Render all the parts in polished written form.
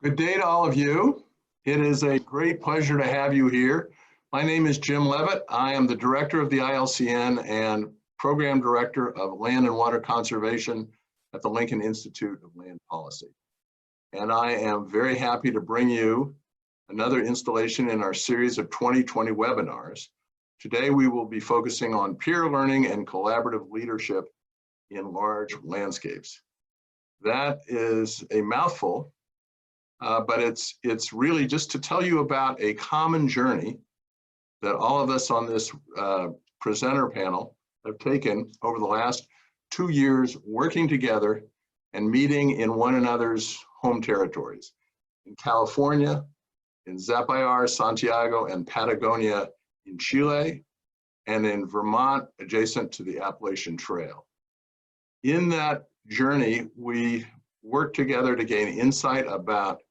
Good day to all of you. It is a great pleasure to have you here. My name is Jim Levitt. I am the director of the ILCN and program director of Land and Water Conservation at the Lincoln Institute of Land Policy. And I am very happy to bring you another installation in our series of 2020 webinars. Today we will be focusing on peer learning and collaborative leadership in large landscapes. That is a mouthful. But it's really just to tell you about a common journey that all of us on this presenter panel have taken over the last 2 years, working together and meeting in one another's home territories. In California, in Zapallar, Santiago, and Patagonia in Chile, and in Vermont, adjacent to the Appalachian Trail. In that journey, we worked together to gain insight about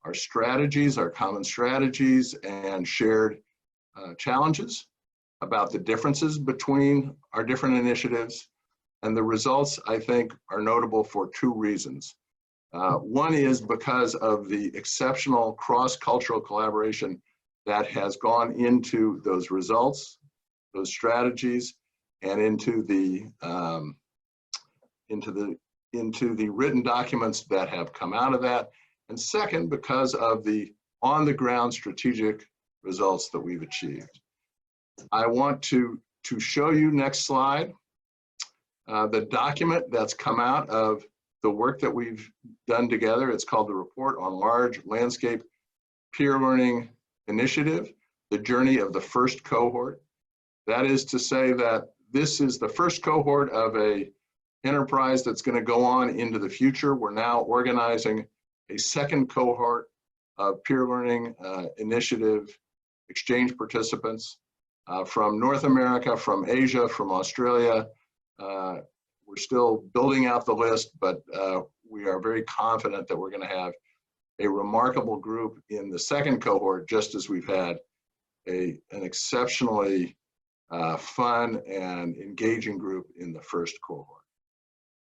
our strategies, our common strategies, and shared challenges, about the differences between our different initiatives. And the results, I think, are notable for 2 reasons. One is because of the exceptional cross-cultural collaboration that has gone into those results, those strategies, and into the written documents that have come out of that. And second, because of the on-the-ground strategic results that we've achieved. I want to show you, next slide, the document that's come out of the work that we've done together. It's called the Report on Large Landscape Peer Learning Initiative, the journey of the first cohort. That is to say that this is the first cohort of a enterprise that's going to go on into the future. We're now organizing a second cohort of peer learning initiative exchange participants from North America, from Asia, from Australia. We're still building out the list, but we are very confident that we're going to have a remarkable group in the second cohort, just as we've had an exceptionally fun and engaging group in the first cohort.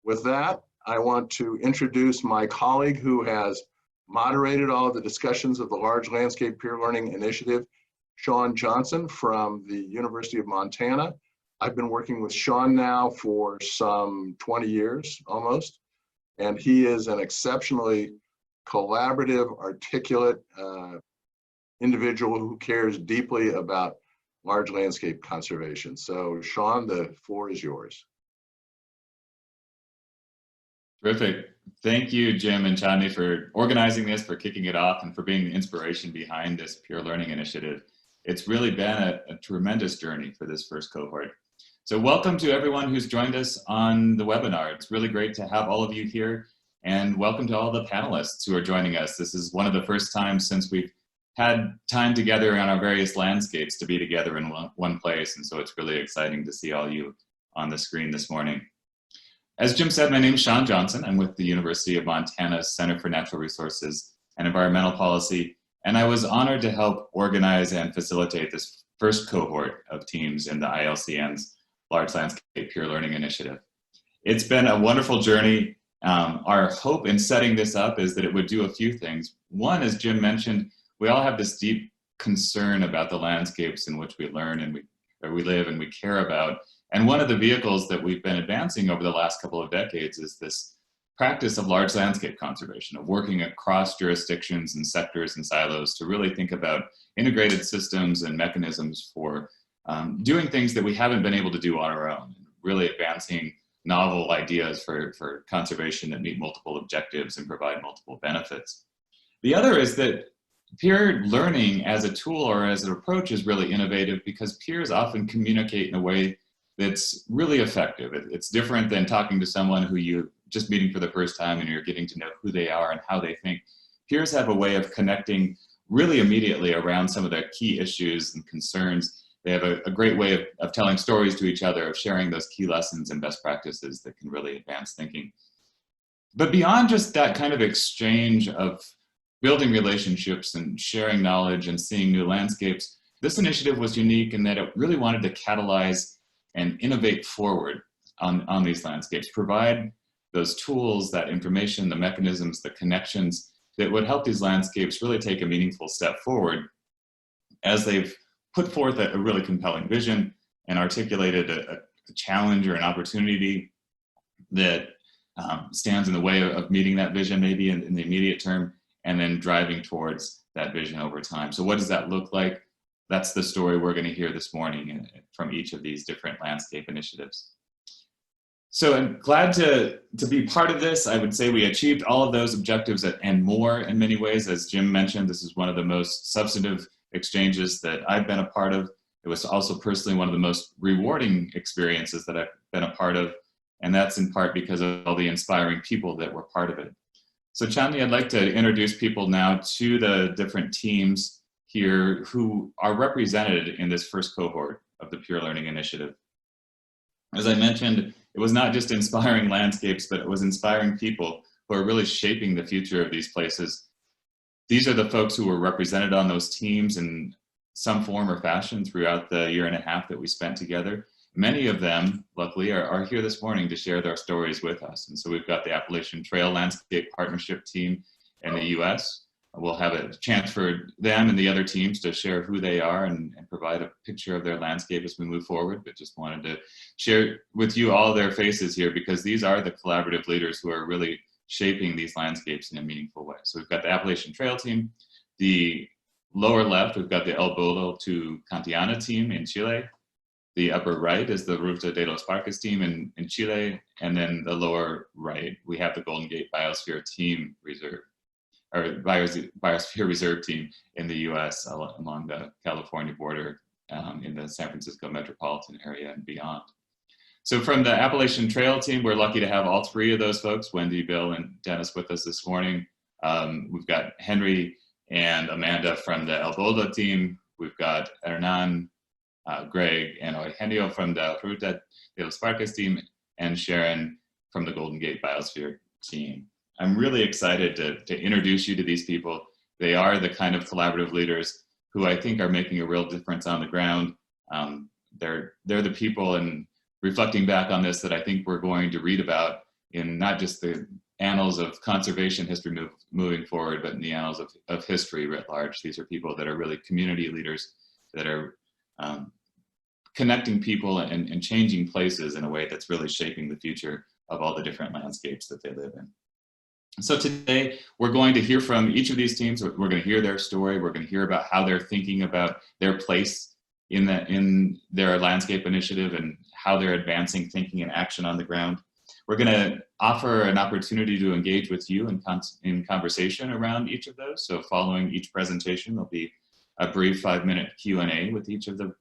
With that, I want to introduce my colleague who has moderated all of the discussions of the Large Landscape Peer Learning Initiative, Shawn Janssen from the University of Montana. I've been working with Shawn now for some 20 years almost, and he is an exceptionally collaborative, articulate individual who cares deeply about large landscape conservation. So Shawn, the floor is yours. Terrific. Thank you, Jim and Chani, for organizing this, for kicking it off, and for being the inspiration behind this peer learning initiative. It's really been a tremendous journey for this first cohort. So welcome to everyone who's joined us on the webinar. It's really great to have all of you here, and welcome to all the panelists who are joining us. This is one of the first times since we've had time together on our various landscapes to be together in one place, and so it's really exciting to see all you on the screen this morning. As Jim said, my name is Shawn Janssen. I'm with the University of Montana's Center for Natural Resources and Environmental Policy, and I was honored to help organize and facilitate this first cohort of teams in the ILCN's Large Landscape Peer Learning Initiative. It's been a wonderful journey. Our hope in setting this up is that it would do a few things. One, as Jim mentioned, we all have this deep concern about the landscapes in which we learn and we live and we care about. And one of the vehicles that we've been advancing over the last couple of decades is this practice of large landscape conservation, of working across jurisdictions and sectors and silos to really think about integrated systems and mechanisms for doing things that we haven't been able to do on our own, really advancing novel ideas for conservation that meet multiple objectives and provide multiple benefits. The other is that peer learning as a tool or as an approach is really innovative because peers often communicate in a way that's really effective. It's different than talking to someone who you're just meeting for the first time and you're getting to know who they are and how they think. Peers have a way of connecting really immediately around some of their key issues and concerns. They have a great way of telling stories to each other, of sharing those key lessons and best practices that can really advance thinking. But beyond just that kind of exchange of building relationships and sharing knowledge and seeing new landscapes, this initiative was unique in that it really wanted to catalyze and innovate forward on these landscapes, provide those tools, that information, the mechanisms, the connections that would help these landscapes really take a meaningful step forward as they've put forth a really compelling vision and articulated a challenge or an opportunity that stands in the way of meeting that vision maybe in the immediate term, and then driving towards that vision over time. So what does that look like? That's the story we're going to hear this morning from each of these different landscape initiatives. So I'm glad to be part of this. I would say we achieved all of those objectives and more in many ways. As Jim mentioned, this is one of the most substantive exchanges that I've been a part of. It was also personally one of the most rewarding experiences that I've been a part of. And that's in part because of all the inspiring people that were part of it. So Chandni, I'd like to introduce people now to the different teams here who are represented in this first cohort of the Pure Learning Initiative. As I mentioned, it was not just inspiring landscapes, but it was inspiring people who are really shaping the future of these places. These are the folks who were represented on those teams in some form or fashion throughout the year and a half that we spent together. Many of them, luckily, are here this morning to share their stories with us. And so we've got the Appalachian Trail Landscape Partnership team in the US. We'll have a chance for them and the other teams to share who they are and provide a picture of their landscape as we move forward, but just wanted to share with you all their faces here because these are the collaborative leaders who are really shaping these landscapes in a meaningful way. So we've got the Appalachian Trail team. The lower left, we've got the El Bolo to Cantiana team in Chile. The upper right is the Ruta de los Parques team in Chile. And then the lower right, we have the Golden Gate Biosphere Team Reserve, or Biosphere Reserve team in the US along the California border in the San Francisco metropolitan area and beyond. So from the Appalachian Trail team, we're lucky to have all three of those folks, Wendy, Bill, and Dennis with us this morning. We've got Henry and Amanda from the El Boldo team. We've got Hernan, Greg, and Eugenio from the Ruta de los Parques team, and Sharon from the Golden Gate Biosphere team. I'm really excited to introduce you to these people. They are the kind of collaborative leaders who I think are making a real difference on the ground. They're the people, and reflecting back on this, that I think we're going to read about in not just the annals of conservation history moving forward, but in the annals of history writ large. These are people that are really community leaders that are connecting people and changing places in a way that's really shaping the future of all the different landscapes that they live in. So today we're going to hear from each of these teams. We're going to hear their story. We're going to hear about how they're thinking about their place in their landscape initiative and how they're advancing thinking and action on the ground. We're going to offer an opportunity to engage with you in conversation around each of those. So following each presentation, there'll be a brief 5-minute Q&A with each of the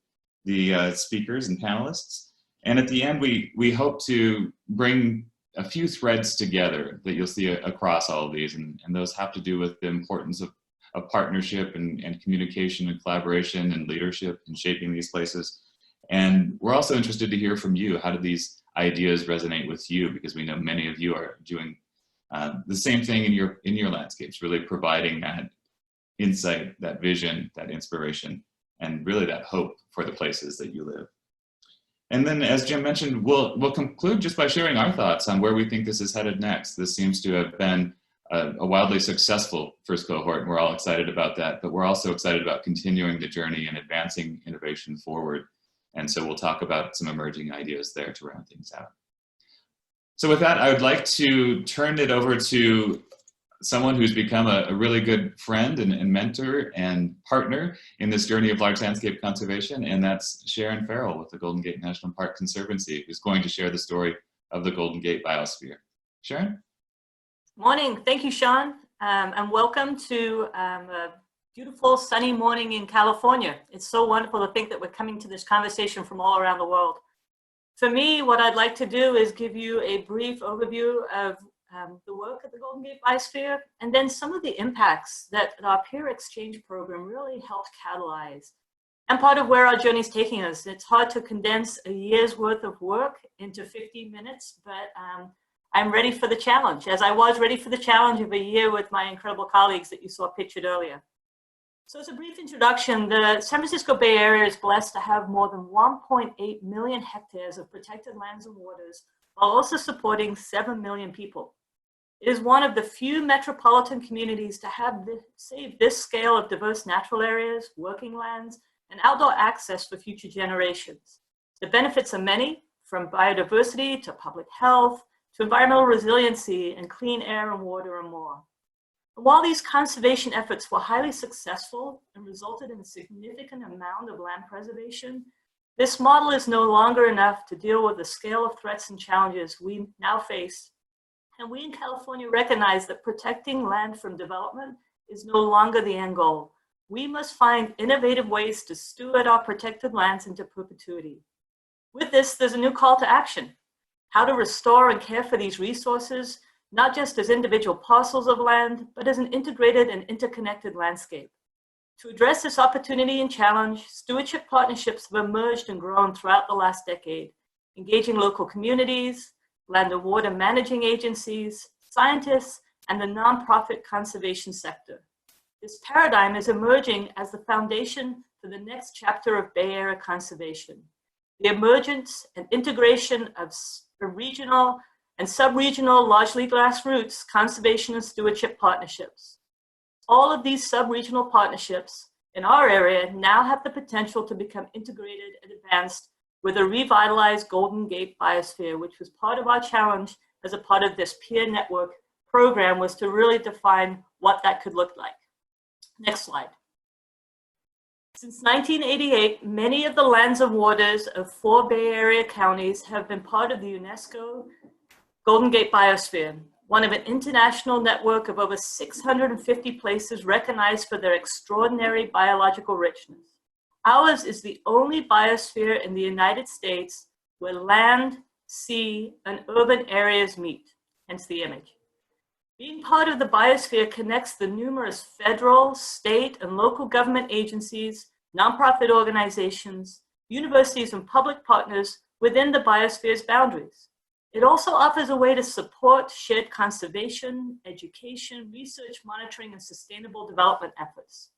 speakers and panelists. And at the end, we hope to bring a few threads together that you'll see across all of these. And those have to do with the importance of partnership and communication and collaboration and leadership in shaping these places. And we're also interested to hear from you. How do these ideas resonate with you? Because we know many of you are doing the same thing in your landscapes, really providing that insight, that vision, that inspiration, and really that hope for the places that you live. And then, as Jim mentioned, we'll conclude just by sharing our thoughts on where we think this is headed next. This seems to have been a wildly successful first cohort, and we're all excited about that, but we're also excited about continuing the journey and advancing innovation forward. And so we'll talk about some emerging ideas there to round things out. So with that, I would like to turn it over to someone who's become a really good friend and mentor and partner in this journey of large landscape conservation, and that's Sharon Farrell with the Golden Gate National Park Conservancy, who's going to share the story of the Golden Gate Biosphere. Sharon? Morning. Thank you, Shawn, and welcome to a beautiful sunny morning in California. It's so wonderful to think that we're coming to this conversation from all around the world. For me, what I'd like to do is give you a brief overview of the work at the Golden Gate Biosphere, and then some of the impacts that our peer exchange program really helped catalyze, and part of where our journey is taking us. It's hard to condense a year's worth of work into 50 minutes, but I'm ready for the challenge, as I was ready for the challenge of a year with my incredible colleagues that you saw pictured earlier. So as a brief introduction, the San Francisco Bay Area is blessed to have more than 1.8 million hectares of protected lands and waters, while also supporting 7 million people. It is one of the few metropolitan communities to have saved this scale of diverse natural areas, working lands, and outdoor access for future generations. The benefits are many, from biodiversity to public health, to environmental resiliency and clean air and water and more. And while these conservation efforts were highly successful and resulted in a significant amount of land preservation, this model is no longer enough to deal with the scale of threats and challenges we now face. And we in California recognize that protecting land from development is no longer the end goal. We must find innovative ways to steward our protected lands into perpetuity. With this, there's a new call to action: how to restore and care for these resources, not just as individual parcels of land, but as an integrated and interconnected landscape. To address this opportunity and challenge, stewardship partnerships have emerged and grown throughout the last decade, engaging local communities, land and water managing agencies, scientists, and the nonprofit conservation sector. This paradigm is emerging as the foundation for the next chapter of Bay Area conservation: the emergence and integration of regional and sub-regional, largely grassroots conservation and stewardship partnerships. All of these sub-regional partnerships in our area now have the potential to become integrated and advanced with a revitalized Golden Gate biosphere, which was part of our challenge as a part of this peer network program, was to really define what that could look like. Next slide. Since 1988, many of the lands and waters of 4 Bay Area counties have been part of the UNESCO Golden Gate Biosphere, one of an international network of over 650 places recognized for their extraordinary biological richness. Ours is the only biosphere in the United States where land, sea, and urban areas meet, hence the image. Being part of the biosphere connects the numerous federal, state, and local government agencies, nonprofit organizations, universities, and public partners within the biosphere's boundaries. It also offers a way to support shared conservation, education, research, monitoring, and sustainable development efforts.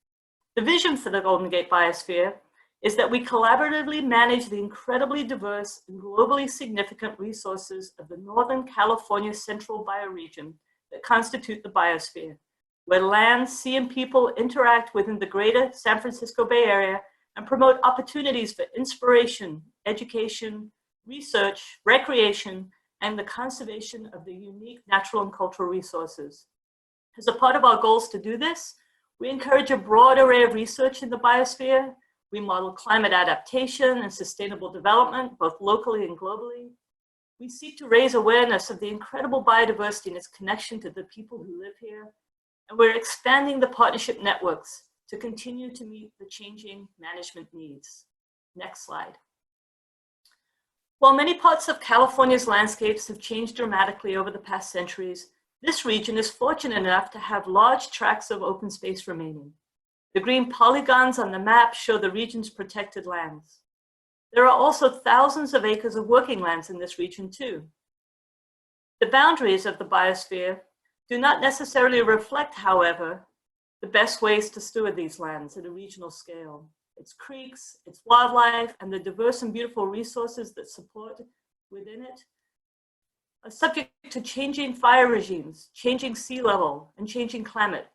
The vision for the Golden Gate Biosphere is that we collaboratively manage the incredibly diverse and globally significant resources of the Northern California Central Bioregion that constitute the biosphere, where land, sea, and people interact within the greater San Francisco Bay Area and promote opportunities for inspiration, education, research, recreation, and the conservation of the unique natural and cultural resources. As a part of our goals to do this, we encourage a broad array of research in the biosphere. We model climate adaptation and sustainable development, both locally and globally. We seek to raise awareness of the incredible biodiversity and its connection to the people who live here. And we're expanding the partnership networks to continue to meet the changing management needs. Next slide. While many parts of California's landscapes have changed dramatically over the past centuries, this region is fortunate enough to have large tracts of open space remaining. The green polygons on the map show the region's protected lands. There are also thousands of acres of working lands in this region too. The boundaries of the biosphere do not necessarily reflect, however, the best ways to steward these lands at a regional scale. Its creeks, its wildlife, and the diverse and beautiful resources that support within it are subject to changing fire regimes, changing sea level, and changing climate,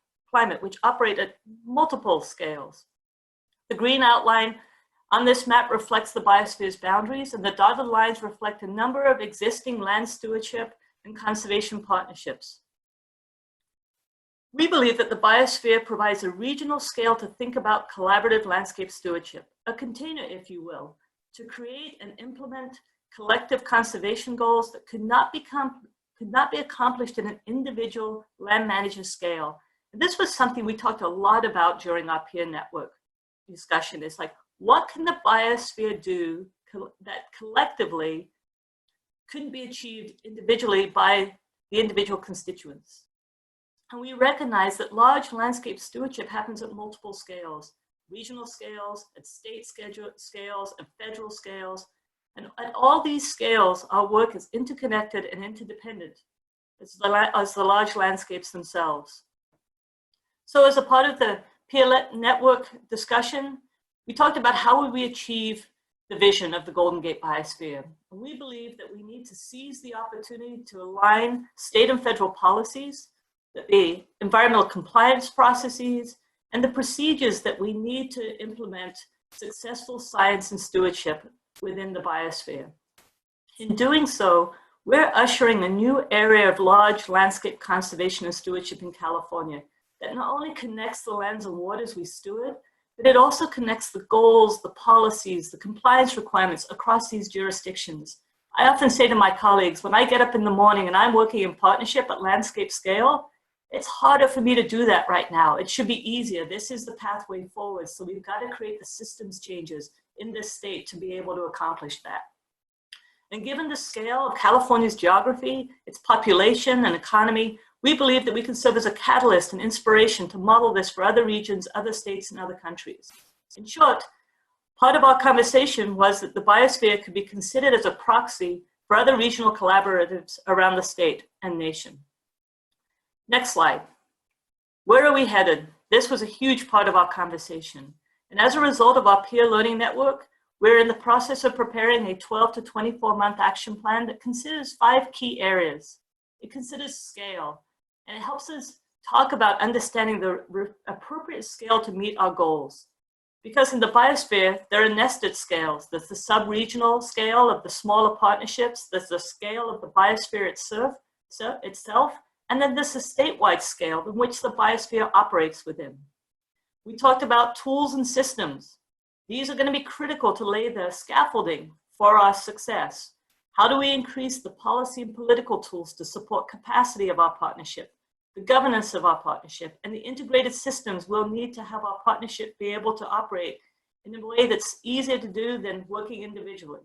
which operate at multiple scales. The green outline on this map reflects the biosphere's boundaries, and the dotted lines reflect a number of existing land stewardship and conservation partnerships. We believe that the biosphere provides a regional scale to think about collaborative landscape stewardship, a container, if you will, to create and implement collective conservation goals that could not be accomplished at an individual land manager scale. And this was something we talked a lot about during our peer network discussion. It's like, what can the biosphere do that collectively couldn't be achieved individually by the individual constituents? And we recognize that large landscape stewardship happens at multiple scales: regional scales, at state scales, at federal scales. And at all these scales, our work is interconnected and interdependent as the large landscapes themselves. So as a part of the peer network discussion, we talked about how would we achieve the vision of the Golden Gate Biosphere. And we believe that we need to seize the opportunity to align state and federal policies, the environmental compliance processes, and the procedures that we need to implement successful science and stewardship within the biosphere. In doing so, we're ushering a new area of large landscape conservation and stewardship in California that not only connects the lands and waters we steward, but it also connects the goals, the policies, the compliance requirements across these jurisdictions. I often say to my colleagues, when I get up in the morning and I'm working in partnership at landscape scale, it's harder for me to do that right now. It should be easier. This is the pathway forward. So we've got to create the systems changes in this state to be able to accomplish that. And given the scale of California's geography, its population and economy, we believe that we can serve as a catalyst and inspiration to model this for other regions, other states, and other countries. In short, part of our conversation was that the biosphere could be considered as a proxy for other regional collaboratives around the state and nation. Next slide. Where are we headed? This was a huge part of our conversation. And as a result of our peer learning network, we're in the process of preparing a 12 to 24-month action plan that considers 5 key areas. It considers scale, and it helps us talk about understanding the appropriate scale to meet our goals. Because in the biosphere, there are nested scales. There's the sub-regional scale of the smaller partnerships, there's the scale of the biosphere itself, and then there's a statewide scale in which the biosphere operates within. We talked about tools and systems. These are going to be critical to lay the scaffolding for our success. How do we increase the policy and political tools to support capacity of our partnership, the governance of our partnership, and the integrated systems we'll need to have our partnership be able to operate in a way that's easier to do than working individually?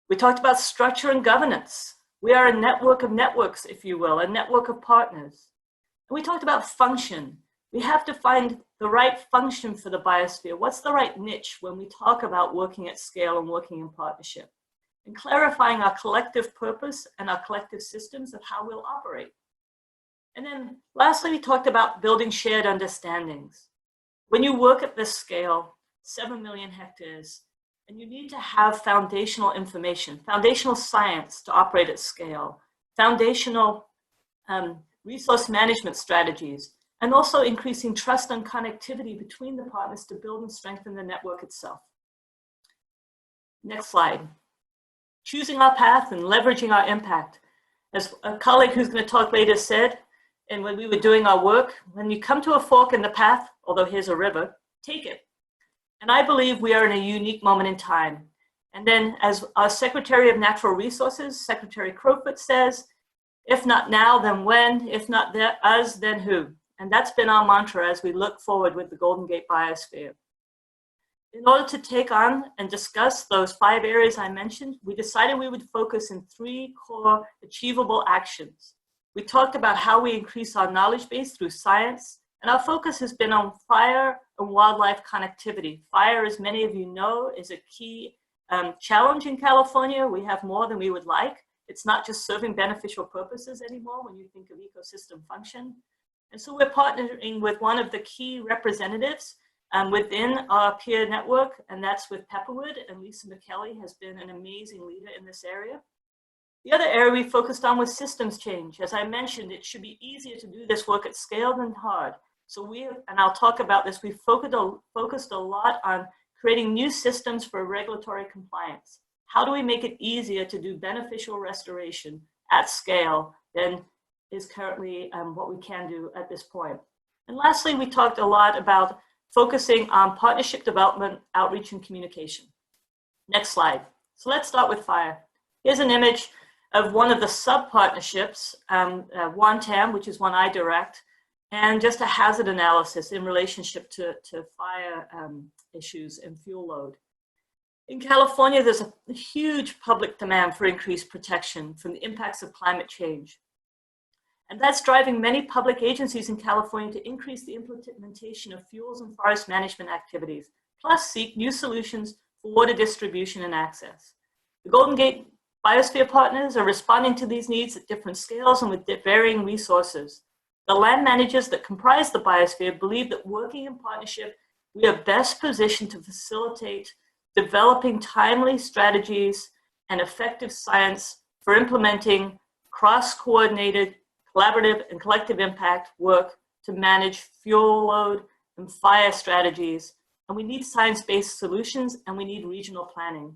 We talked about structure and governance. We are a network of networks, if you will, a network of partners. And we talked about function. We have to find the right function for the biosphere. What's the right niche when we talk about working at scale and working in partnership? And clarifying our collective purpose and our collective systems of how we'll operate. And then lastly, we talked about building shared understandings. When you work at this scale, 7 million hectares, and you need to have foundational information, foundational science to operate at scale, foundational resource management strategies, and also increasing trust and connectivity between the partners to build and strengthen the network itself. Next slide. Choosing our path and leveraging our impact. As a colleague who's going to talk later said, and when we were doing our work, when you come to a fork in the path, although here's a river, take it. And I believe we are in a unique moment in time. And then as our Secretary of Natural Resources, Secretary Crowfoot says, if not now, then when? If not us, then who? And that's been our mantra as we look forward with the Golden Gate Biosphere. In order to take on and discuss those 5 areas I mentioned, we decided we would focus in 3 core achievable actions. We talked about how we increase our knowledge base through science, and our focus has been on fire and wildlife connectivity. Fire, as many of you know, is a key challenge in California. We have more than we would like. It's not just serving beneficial purposes anymore when you think of ecosystem function. And so we're partnering with one of the key representatives within our peer network, and that's with Pepperwood, and Lisa McKelly has been an amazing leader in this area. The other area we focused on was systems change. As I mentioned, it should be easier to do this work at scale than hard. So and I'll talk about this, we focused a lot on creating new systems for regulatory compliance. How do we make it easier to do beneficial restoration at scale than is currently what we can do at this point? And lastly, we talked a lot about focusing on partnership development, outreach, and communication. Next slide. So let's start with fire. Here's an image of one of the sub-partnerships, WANTAM, which is one I direct, and just a hazard analysis in relationship to fire issues and fuel load. In California, there's a huge public demand for increased protection from the impacts of climate change. And that's driving many public agencies in California to increase the implementation of fuels and forest management activities, plus seek new solutions for water distribution and access. The Golden Gate Biosphere partners are responding to these needs at different scales and with varying resources. The land managers that comprise the biosphere believe that working in partnership, we are best positioned to facilitate developing timely strategies and effective science for implementing cross-coordinated, collaborative, and collective impact work to manage fuel load and fire strategies. And we need science-based solutions, and we need regional planning.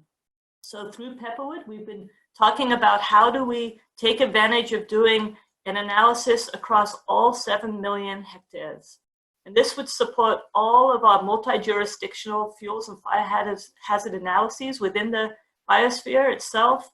So through Pepperwood, we've been talking about how do we take advantage of doing an analysis across all 7 million hectares. And this would support all of our multi-jurisdictional fuels and fire hazard analyses within the biosphere itself.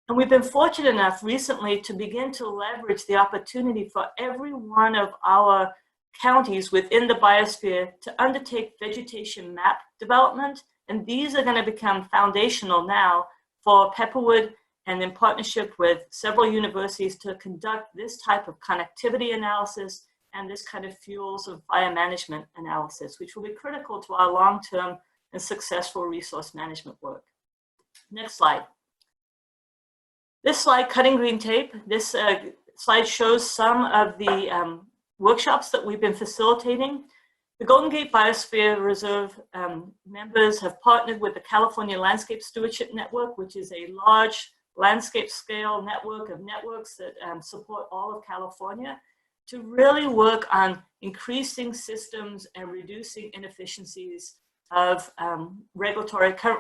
And we've been fortunate enough recently to begin to leverage the opportunity for every one of our counties within the biosphere to undertake vegetation map development. And these are going to become foundational now for Pepperwood, and in partnership with several universities to conduct this type of connectivity analysis and this kind of fuels and fire management analysis, which will be critical to our long-term and successful resource management work. Next slide. This slide, cutting green tape, this slide shows some of the workshops that we've been facilitating. The Golden Gate Biosphere Reserve members have partnered with the California Landscape Stewardship Network, which is a large landscape scale network of networks that support all of California, to really work on increasing systems and reducing inefficiencies of current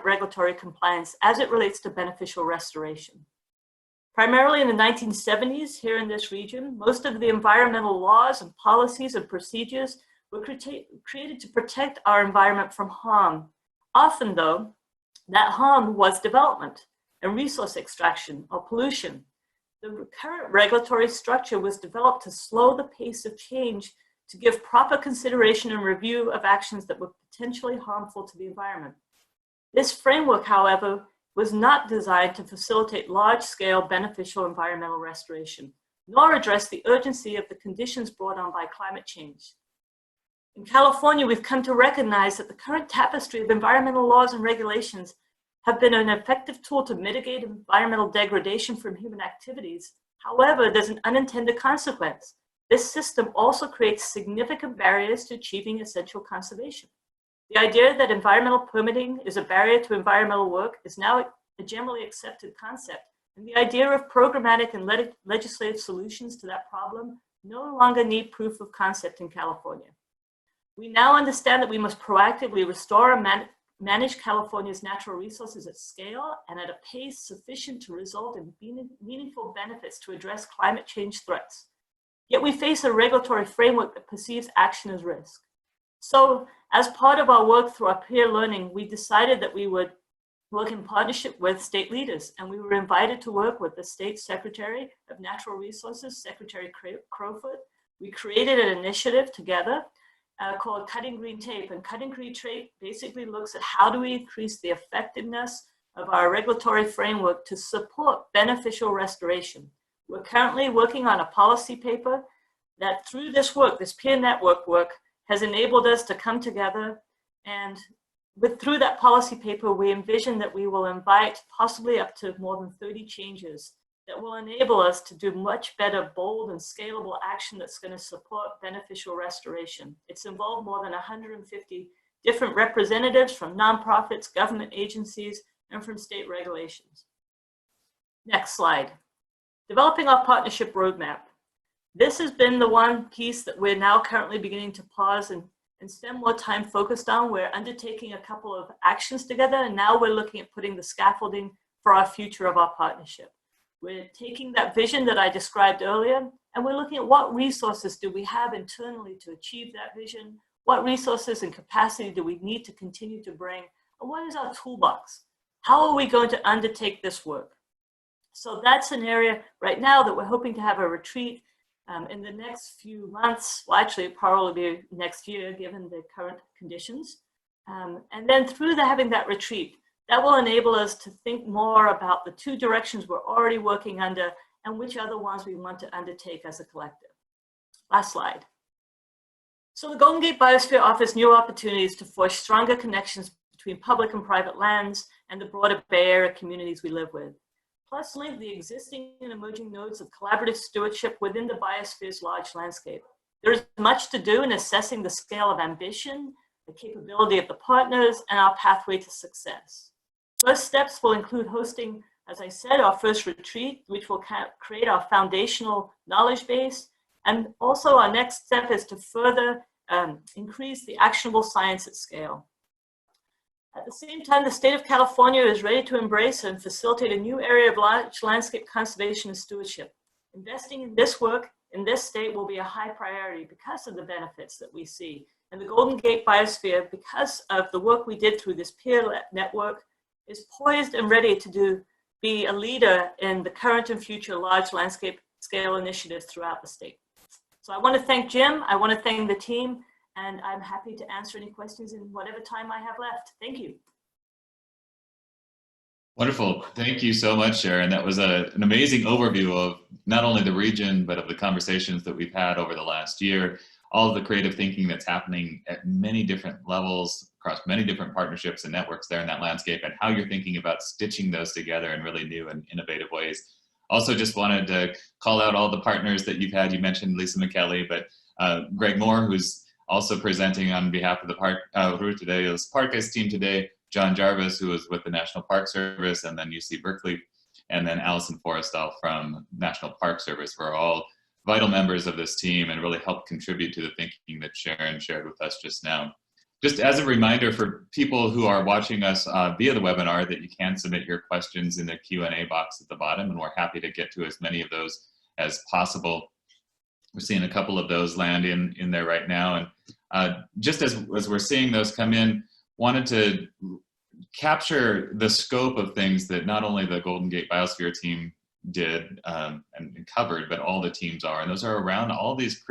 regulatory compliance as it relates to beneficial restoration. Primarily in the 1970s here in this region, most of the environmental laws and policies and procedures were created to protect our environment from harm. Often though, that harm was development and resource extraction or pollution. The current regulatory structure was developed to slow the pace of change, to give proper consideration and review of actions that were potentially harmful to the environment. This framework, however, was not designed to facilitate large-scale beneficial environmental restoration, nor address the urgency of the conditions brought on by climate change. In California, we've come to recognize that the current tapestry of environmental laws and regulations have been an effective tool to mitigate environmental degradation from human activities. However, there's an unintended consequence. This system also creates significant barriers to achieving essential conservation. The idea that environmental permitting is a barrier to environmental work is now a generally accepted concept, and the idea of programmatic and legislative solutions to that problem no longer need proof of concept in California. We now understand that we must proactively restore and manage California's natural resources at scale and at a pace sufficient to result in meaningful benefits to address climate change threats. Yet we face a regulatory framework that perceives action as risk. So as part of our work through our peer learning, we decided that we would work in partnership with state leaders, and we were invited to work with the State Secretary of Natural Resources, Secretary Crowfoot. We created an initiative together called Cutting Green Tape, and Cutting Green Tape basically looks at how do we increase the effectiveness of our regulatory framework to support beneficial restoration. We're currently working on a policy paper that through this work, this peer network work, has enabled us to come together, and through that policy paper, we envision that we will invite possibly up to more than 30 changes that will enable us to do much better, bold and scalable action that's going to support beneficial restoration. It's involved more than 150 different representatives from nonprofits, government agencies, and from state regulations. Next slide. Developing our partnership roadmap. This has been the one piece that we're now currently beginning to pause and spend more time focused on. We're undertaking a couple of actions together, and now we're looking at putting the scaffolding for our future of our partnership. We're taking that vision that I described earlier, and we're looking at what resources do we have internally to achieve that vision, what resources and capacity do we need to continue to bring, and what is our toolbox? How are we going to undertake this work? So that's an area right now that we're hoping to have a retreat in the next few months. Well, actually, it'll probably be next year, given the current conditions. And then through having that retreat, that will enable us to think more about the two directions we're already working under and which other ones we want to undertake as a collective. Last slide. So the Golden Gate Biosphere offers new opportunities to forge stronger connections between public and private lands and the broader Bay Area communities we live with. Plus link the existing and emerging nodes of collaborative stewardship within the biosphere's large landscape. There is much to do in assessing the scale of ambition the capability of the partners, and our pathway to success. First steps will include hosting, as I said, our first retreat, which will create our foundational knowledge base. And also our next step is to further increase the actionable science at scale. At the same time, the state of California is ready to embrace and facilitate a new area of large landscape conservation and stewardship. Investing in this work in this state will be a high priority because of the benefits that we see. And the Golden Gate Biosphere, because of the work we did through this peer network, is poised and ready to be a leader in the current and future large landscape scale initiatives throughout the state. So I want to thank Jim, I want to thank the team, and I'm happy to answer any questions in whatever time I have left. Thank you. Wonderful. Thank you so much, Sharon. That was an amazing overview of not only the region, but of the conversations that we've had over the last year, all of the creative thinking that's happening at many different levels across many different partnerships and networks there in that landscape, and how you're thinking about stitching those together in really new and innovative ways. Also just wanted to call out all the partners that you've had. You mentioned Lisa McKelly, but Greg Moore, who's also presenting on behalf of the Ruta de los Parques team today, John Jarvis, who was with the National Park Service, and then UC Berkeley, and then Allison Forrestal from National Park Service, were all vital members of this team and really helped contribute to the thinking that Sharon shared with us just now. Just as a reminder for people who are watching us via the webinar, that you can submit your questions in the Q&A box at the bottom, and we're happy to get to as many of those as possible. We're seeing a couple of those land in there right now. And just as we're seeing those come in, wanted to capture the scope of things that not only the Golden Gate Biosphere team did and covered, but all the teams are. And those are around all these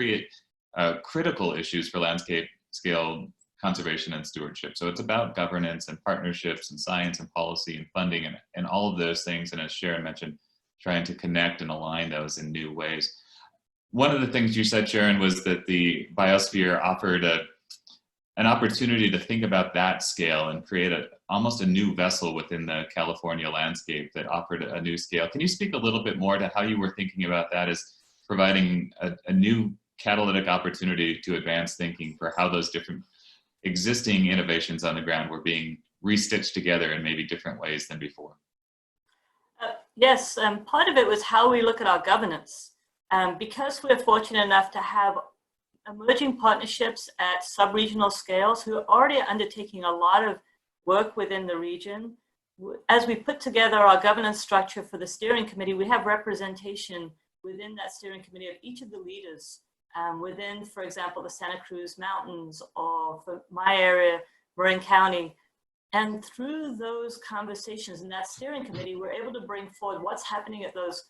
critical issues for landscape scale conservation and stewardship. So it's about governance and partnerships and science and policy and funding and all of those things. And as Sharon mentioned, trying to connect and align those in new ways. One of the things you said, Sharon, was that the biosphere offered an opportunity to think about that scale and create almost a new vessel within the California landscape that offered a new scale. Can you speak a little bit more to how you were thinking about that as providing a new catalytic opportunity to advance thinking for how those different existing innovations on the ground were being restitched together in maybe different ways than before? Yes, part of it was how we look at our governance. Because we're fortunate enough to have emerging partnerships at sub-regional scales who are already undertaking a lot of work within the region. As we put together our governance structure for the steering committee, we have representation within that steering committee of each of the leaders within, for example, the Santa Cruz Mountains, or for my area, Marin County. And through those conversations in that steering committee, we're able to bring forward what's happening at those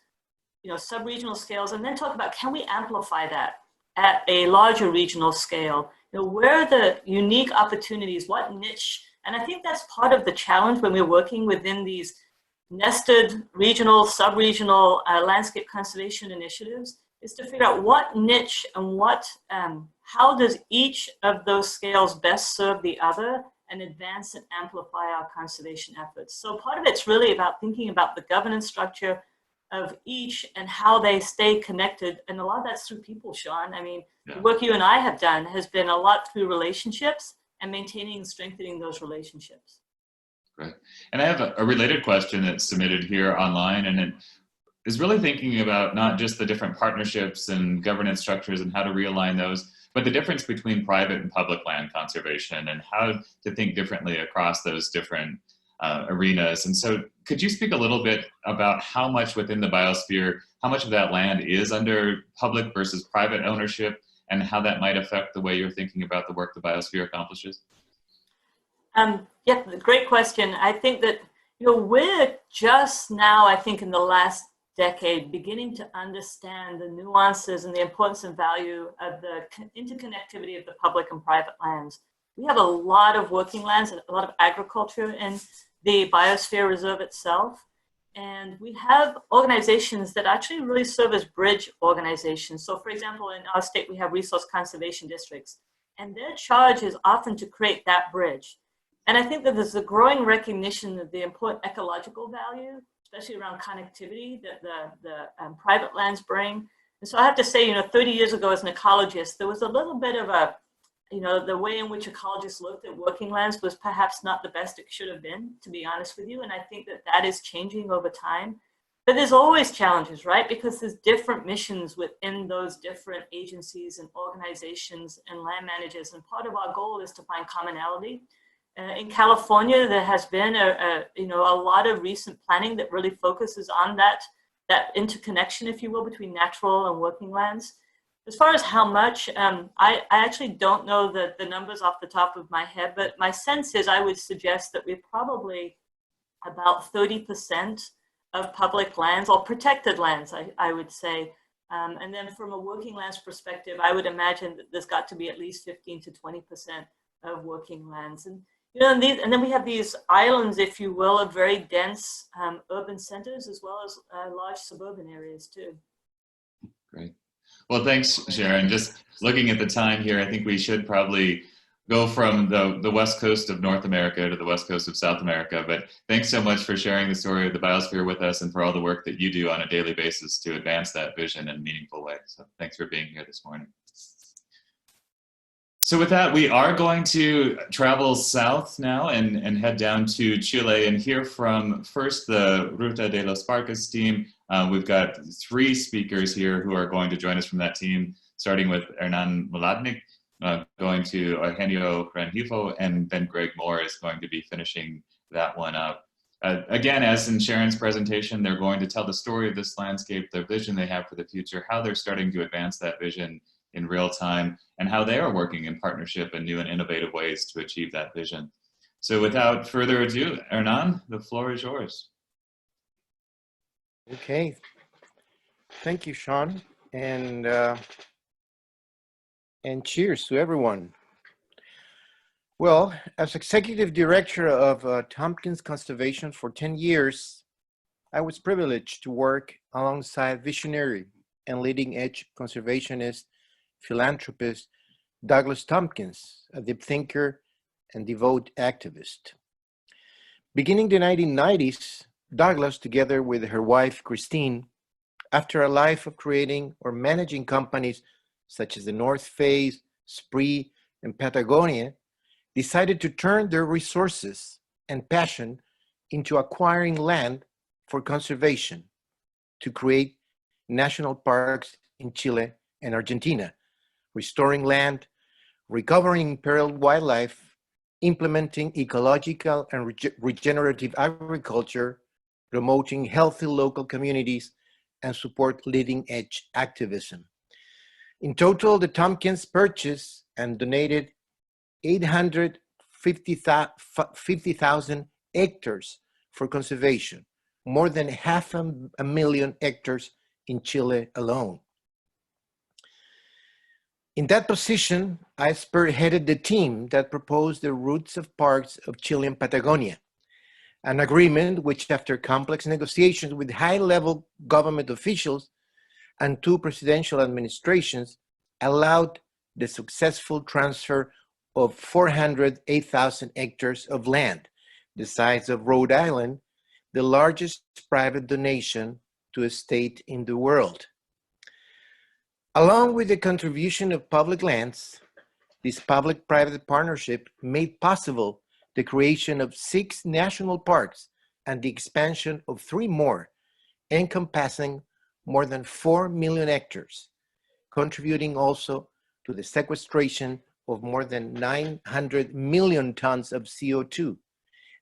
sub-regional scales, and then talk about, can we amplify that at a larger regional scale? Where are the unique opportunities, what niche? And I think that's part of the challenge when we're working within these nested regional, sub-regional landscape conservation initiatives, is to figure out what niche and how does each of those scales best serve the other and advance and amplify our conservation efforts. So part of it's really about thinking about the governance structure of each and how they stay connected. And a lot of that's through people, Shawn. I mean, the work you and I have done has been a lot through relationships and maintaining and strengthening those relationships. Great. And I have a related question that's submitted here online, and it is really thinking about not just the different partnerships and governance structures and how to realign those, but the difference between private and public land conservation and how to think differently across those different arenas. And so could you speak a little bit about how much within the biosphere, how much of that land is under public versus private ownership, and how that might affect the way you're thinking about the work the biosphere accomplishes? Yeah, great question. I think that we're just now, I think in the last decade, beginning to understand the nuances and the importance and value of the interconnectivity of the public and private lands. We have a lot of working lands and a lot of agriculture in the Biosphere Reserve itself. And we have organizations that actually really serve as bridge organizations. So for example, in our state, we have resource conservation districts, and their charge is often to create that bridge. And I think that there's a growing recognition of the important ecological value, especially around connectivity, that the private lands bring. And so I have to say, 30 years ago as an ecologist, there was a little bit of a you know, the way in which ecologists looked at working lands was perhaps not the best it should have been, to be honest with you. And I think that that is changing over time. But there's always challenges, right? Because there's different missions within those different agencies and organizations and land managers. And part of our goal is to find commonality. In California, there has been a lot of recent planning that really focuses on that interconnection, if you will, between natural and working lands. As far as how much, I actually don't know the numbers off the top of my head, but my sense is I would suggest that we're probably about 30% of public lands, or protected lands, I would say. And then from a working lands perspective, I would imagine that there's got to be at least 15 to 20% of working lands. And, you know, and then we have these islands, if you will, of very dense urban centers, as well as large suburban areas too. Great. Well, thanks, Sharon. Just looking at the time here, I think we should probably go from the west coast of North America to the west coast of South America. But thanks so much for sharing the story of the biosphere with us and for all the work that you do on a daily basis to advance that vision in a meaningful way. So thanks for being here this morning. So with that, we are going to travel south now and head down to Chile and hear from first the Ruta de los Parques team. We've got 3 speakers here who are going to join us from that team, starting with Hernan Mladinic, going to Eugenio Rengifo, and then Greg Moore is going to be finishing that one up. Again, as in Sharon's presentation, they're going to tell the story of this landscape, the vision they have for the future, how they're starting to advance that vision in real time, and how they are working in partnership in new and innovative ways to achieve that vision. So without further ado, Hernan, the floor is yours. Okay, thank you, Shawn, and cheers to everyone. Well, as executive director of Tompkins Conservation for 10 years, I was privileged to work alongside visionary and leading edge conservationist, philanthropist, Douglas Tompkins, a deep thinker and devout activist. Beginning the 1990s, Douglas, together with her wife, Christine, after a life of creating or managing companies such as the North Face, Spree, and Patagonia, decided to turn their resources and passion into acquiring land for conservation to create national parks in Chile and Argentina, restoring land, recovering imperiled wildlife, implementing ecological and regenerative agriculture, promoting healthy local communities, and support leading-edge activism. In total, the Tompkins purchased and donated 850,000 hectares for conservation, more than 500,000 hectares in Chile alone. In that position, I spearheaded the team that proposed the routes of parks of Chilean Patagonia, an agreement which, after complex negotiations with high-level government officials and 2 presidential administrations, allowed the successful transfer of 408,000 hectares of land, the size of Rhode Island, the largest private donation to a state in the world. Along with the contribution of public lands, this public-private partnership made possible the creation of 6 national parks and the expansion of 3 more, encompassing more than 4 million hectares, contributing also to the sequestration of more than 900 million tons of CO2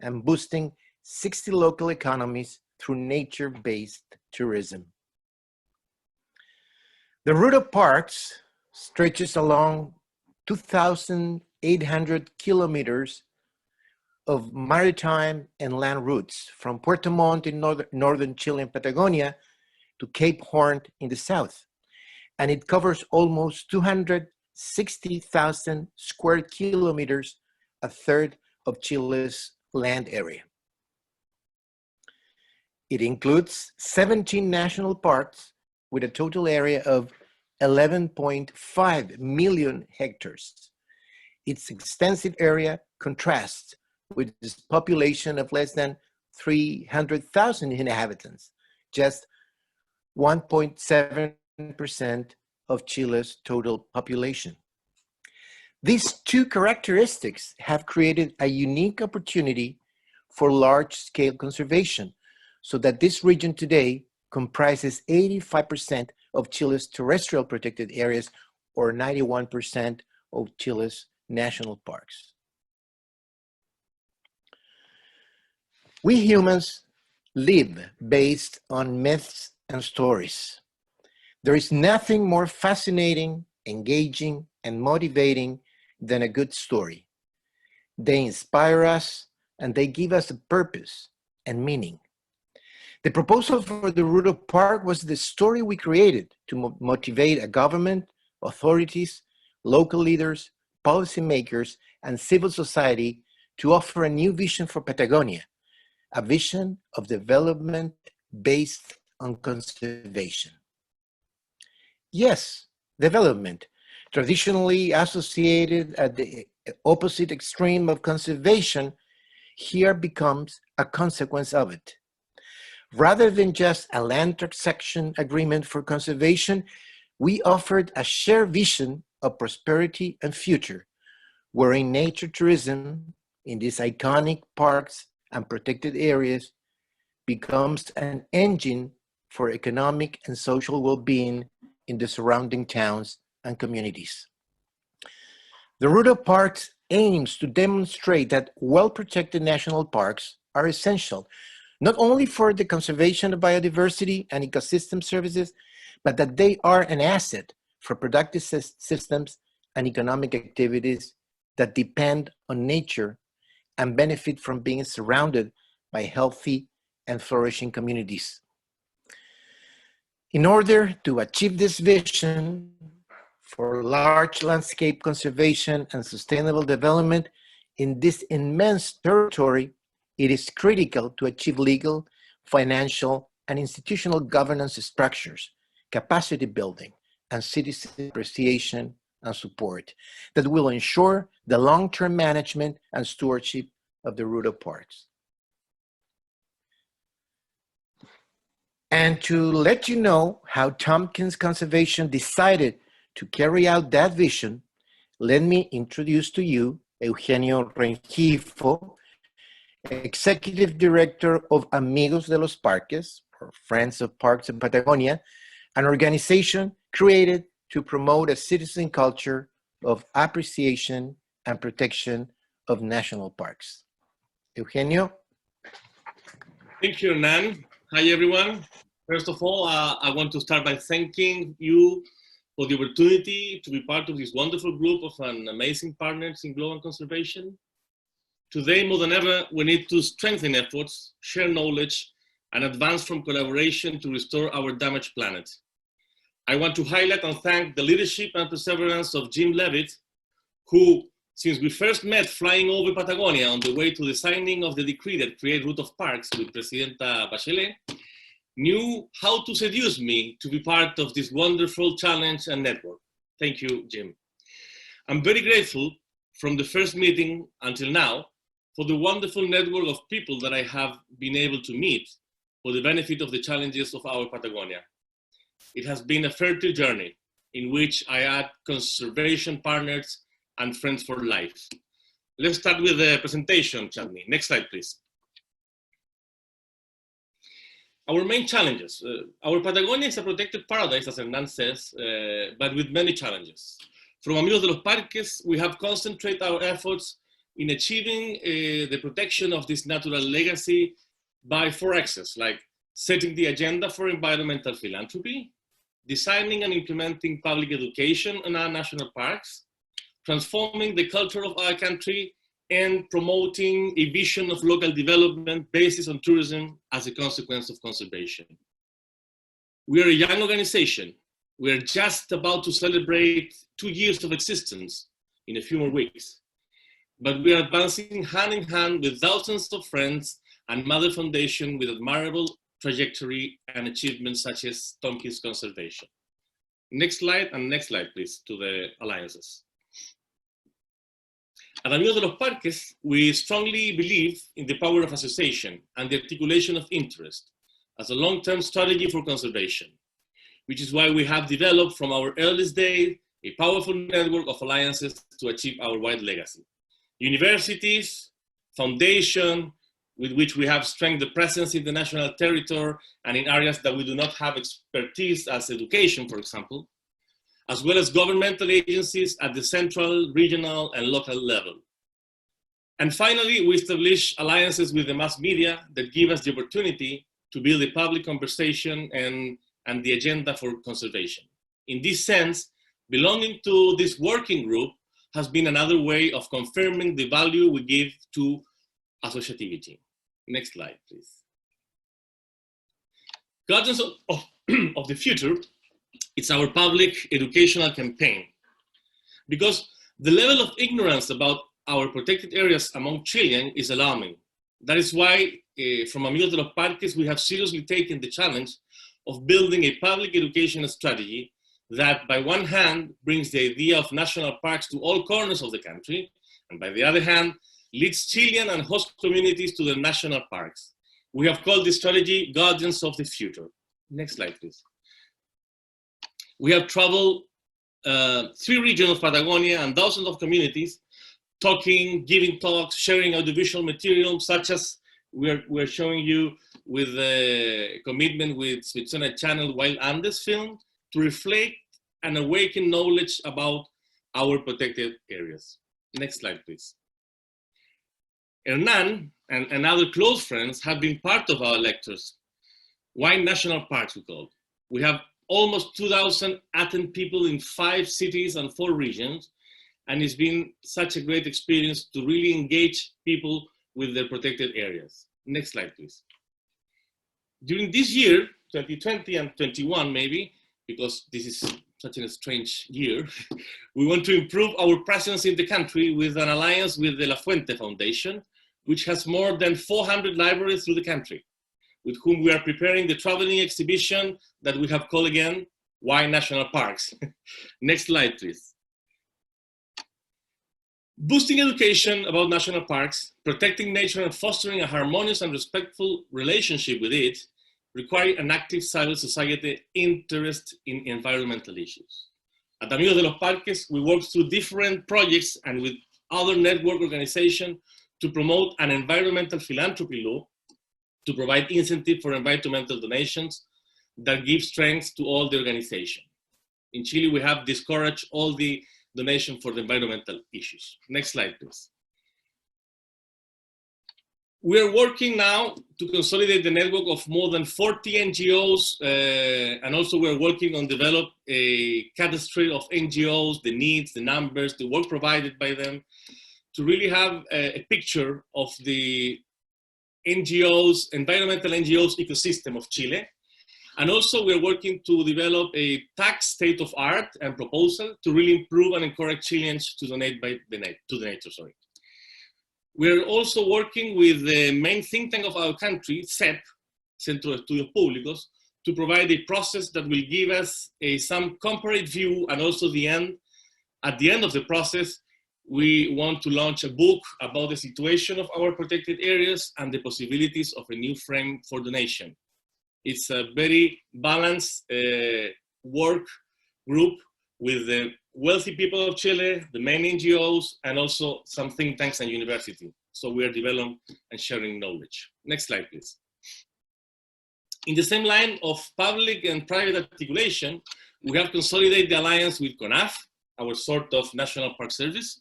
and boosting 60 local economies through nature-based tourism. The route of parks stretches along 2,800 kilometers of maritime and land routes from Puerto Montt in northern Chile and Patagonia to Cape Horn in the south. And it covers almost 260,000 square kilometers, a third of Chile's land area. It includes 17 national parks with a total area of 11.5 million hectares. Its extensive area contrasts with its population of less than 300,000 inhabitants, just 1.7% of Chile's total population. These two characteristics have created a unique opportunity for large-scale conservation, so that this region today comprises 85% of Chile's terrestrial protected areas, or 91% of Chile's national parks. We humans live based on myths and stories. There is nothing more fascinating, engaging, and motivating than a good story. They inspire us and they give us a purpose and meaning. The proposal for the Rural Park was the story we created to motivate a government, authorities, local leaders, policymakers, and civil society to offer a new vision for Patagonia, a vision of development based on conservation. Yes, development, traditionally associated at the opposite extreme of conservation, here becomes a consequence of it. Rather than just a land transaction agreement for conservation, we offered a shared vision of prosperity and future, wherein nature tourism in these iconic parks and protected areas becomes an engine for economic and social well-being in the surrounding towns and communities. The Rural Parks aims to demonstrate that well-protected national parks are essential, not only for the conservation of biodiversity and ecosystem services, but that they are an asset for productive systems and economic activities that depend on nature and benefit from being surrounded by healthy and flourishing communities. In order to achieve this vision for large landscape conservation and sustainable development in this immense territory, it is critical to achieve legal, financial, and institutional governance structures, capacity building, and citizen appreciation and support that will ensure the long-term management and stewardship of the rural parks. And to let you know how Tompkins Conservation decided to carry out that vision, let me introduce to you Eugenio Rengifo, Executive Director of Amigos de los Parques, or Friends of Parks in Patagonia, an organization created to promote a citizen culture of appreciation and protection of national parks. Eugenio? Thank you, Hernan. Hi, everyone. First of all, I want to start by thanking you for the opportunity to be part of this wonderful group of amazing partners in global conservation. Today, more than ever, we need to strengthen efforts, share knowledge, and advance from collaboration to restore our damaged planet. I want to highlight and thank the leadership and perseverance of Jim Levitt, who, since we first met flying over Patagonia on the way to the signing of the decree that created Route of Parks with Presidenta Bachelet, knew how to seduce me to be part of this wonderful challenge and network. Thank you, Jim. I'm very grateful from the first meeting until now for the wonderful network of people that I have been able to meet for the benefit of the challenges of our Patagonia. It has been a fertile journey in which I had conservation partners and friends for life. Let's start with the presentation, Chadney. Next slide, please. Our main challenges. Our Patagonia is a protected paradise, as Hernan says, but with many challenges. From Amigos de los Parques, we have concentrated our efforts in achieving the protection of this natural legacy by 4 axes, like setting the agenda for environmental philanthropy, designing and implementing public education in our national parks, transforming the culture of our country, and promoting a vision of local development based on tourism as a consequence of conservation. We are a young organization. We are just about to celebrate 2 years of existence in a few more weeks. But we are advancing hand in hand with thousands of friends and Mother Foundation with admirable trajectory and achievements such as Tompkins Conservation. Next slide, and next slide, please, to the alliances. At Amigos de los Parques, we strongly believe in the power of association and the articulation of interest as a long-term strategy for conservation, which is why we have developed from our earliest days a powerful network of alliances to achieve our wide legacy. Universities, foundation, with which we have strengthened the presence in the national territory and in areas that we do not have expertise as education, for example, as well as governmental agencies at the central, regional, and local level. And finally, we establish alliances with the mass media that give us the opportunity to build a public conversation and the agenda for conservation. In this sense, belonging to this working group has been another way of confirming the value we give to associativity. Next slide, please. Guardians of the Future, it's our public educational campaign. Because the level of ignorance about our protected areas among Chileans is alarming. That is why, from Amigos de los Parques, we have seriously taken the challenge of building a public education strategy that, by one hand, brings the idea of national parks to all corners of the country, and by the other hand, leads Chilean and host communities to the national parks. We have called this strategy Guardians of the Future. Next slide, please. We have traveled 3 regions of Patagonia and thousands of communities, talking, giving talks, sharing audiovisual material, such as we're showing you with a commitment with Smithsonian Channel Wild Andes film to reflect and awaken knowledge about our protected areas. Next slide, please. Hernan and other close friends have been part of our lectures. Why national parks, we call. We have almost 2,000 attend people in 5 cities and 4 regions, and it's been such a great experience to really engage people with their protected areas. Next slide, please. During this year, 2020 and 21 maybe, because this is such a strange year, we want to improve our presence in the country with an alliance with the La Fuente Foundation, which has more than 400 libraries through the country, with whom we are preparing the traveling exhibition that we have called again, Why National Parks? Next slide, please. Boosting education about national parks, protecting nature and fostering a harmonious and respectful relationship with it require an active civil society interest in environmental issues. At Amigos de los Parques, we work through different projects and with other network organizations to promote an environmental philanthropy law to provide incentive for environmental donations that give strength to all the organization. In Chile, we have discouraged all the donation for the environmental issues. Next slide, please. We are working now to consolidate the network of more than 40 NGOs, and also we're working on develop a cadastry of NGOs, the needs, the numbers, the work provided by them, to really have a picture of the NGOs, environmental NGOs ecosystem of Chile. And also we're working to develop a tax state of art and proposal to really improve and encourage Chileans to donate to the nature. We're also working with the main think tank of our country, CEP, Centro de Estudios Públicos, to provide a process that will give us some comparative view, and also at the end of the process, we want to launch a book about the situation of our protected areas and the possibilities of a new frame for donation. It's a very balanced work group with the wealthy people of Chile, the main NGOs, and also some think tanks and universities. So we are developing and sharing knowledge. Next slide, please. In the same line of public and private articulation, we have consolidated the alliance with CONAF, our sort of national park service,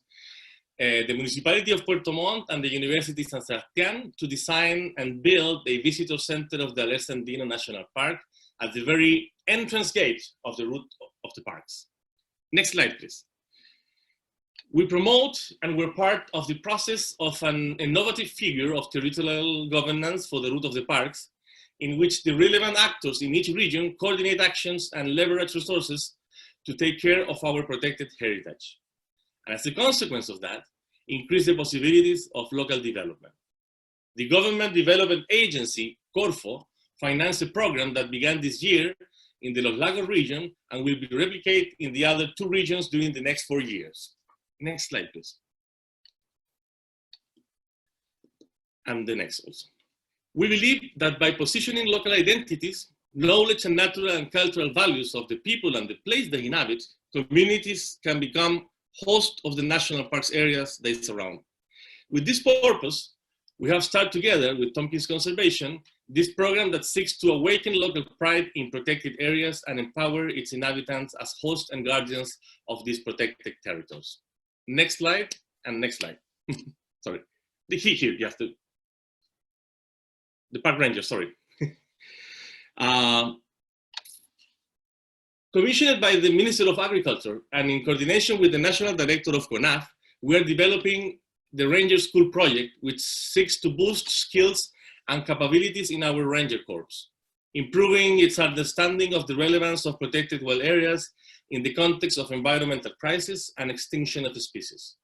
the municipality of Puerto Montt and the University San Sebastián to design and build a visitor center of the Alerce Andino National Park at the very entrance gate of the route of the parks. Next slide, please. We promote and we're part of the process of an innovative figure of territorial governance for the route of the parks, in which the relevant actors in each region coordinate actions and leverage resources to take care of our protected heritage. And as a consequence of that, increase the possibilities of local development. The Government Development Agency, Corfo, financed a program that began this year in the Los Lagos region and will be replicated in the other 2 regions during the next 4 years. Next slide, please. And the next also. We believe that by positioning local identities, knowledge and natural and cultural values of the people and the place they inhabit communities can become host of the national parks areas they surround. With this purpose, we have started together with Tompkins Conservation this program that seeks to awaken local pride in protected areas and empower its inhabitants as hosts and guardians of these protected territories. Next slide, and next slide. Sorry, here, you have to, the park ranger, sorry. Commissioned by the Minister of Agriculture and in coordination with the National Director of CONAF, we are developing the Ranger School project, which seeks to boost skills and capabilities in our Ranger Corps, improving its understanding of the relevance of protected wild areas in the context of environmental crisis and extinction of species.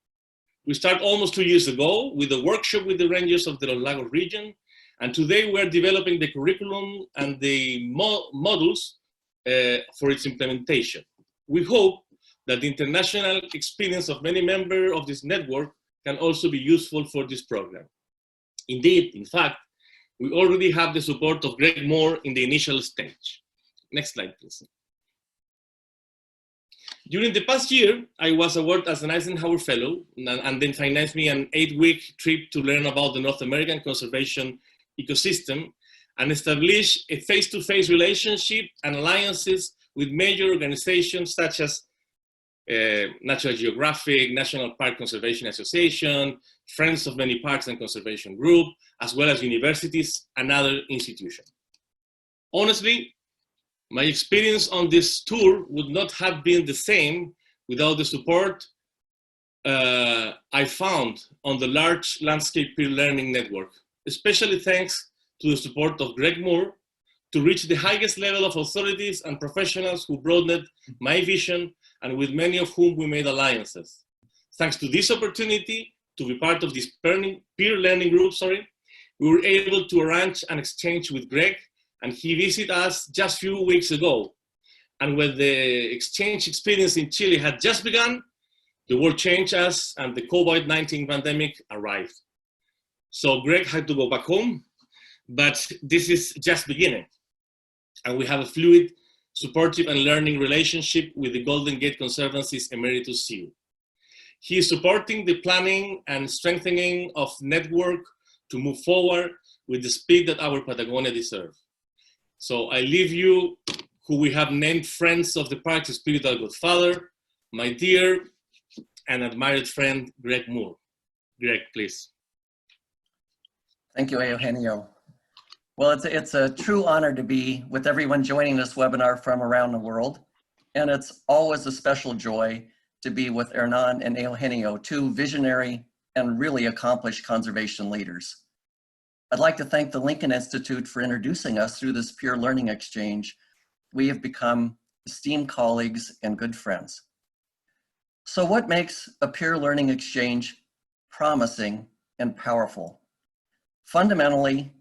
We started almost 2 years ago with a workshop with the rangers of the Los Lagos region, and today we're developing the curriculum and the modules for its implementation. We hope that the international experience of many members of this network can also be useful for this program. Indeed, in fact, we already have the support of Greg Moore in the initial stage. Next slide, please. During the past year, I was awarded as an Eisenhower Fellow and then financed me an 8-week trip to learn about the North American conservation ecosystem and establish a face-to-face relationship and alliances with major organizations such as Natural Geographic, National Park Conservation Association, Friends of Many Parks and Conservation Group, as well as universities and other institutions. Honestly, my experience on this tour would not have been the same without the support I found on the large landscape peer learning network, especially thanks to the support of Greg Moore to reach the highest level of authorities and professionals who broadened my vision and with many of whom we made alliances. Thanks to this opportunity to be part of this peer learning group, we were able to arrange an exchange with Greg, and he visited us just a few weeks ago. And when the exchange experience in Chile had just begun, the world changed us and the COVID-19 pandemic arrived. So Greg had to go back home, but this is just beginning. And we have a fluid, supportive and learning relationship with the Golden Gate Conservancy's Emeritus CEO. He is supporting the planning and strengthening of network to move forward with the speed that our Patagonia deserves. So I leave you, who we have named Friends of the Park's spiritual godfather, my dear and admired friend, Greg Moore. Greg, please. Thank you, Eugenio. Well, it's a true honor to be with everyone joining this webinar from around the world. And it's always a special joy to be with Hernan and Eugenio, two visionary and really accomplished conservation leaders. I'd like to thank the Lincoln Institute for introducing us through this peer learning exchange. We have become esteemed colleagues and good friends. So what makes a peer learning exchange promising and powerful? Fundamentally,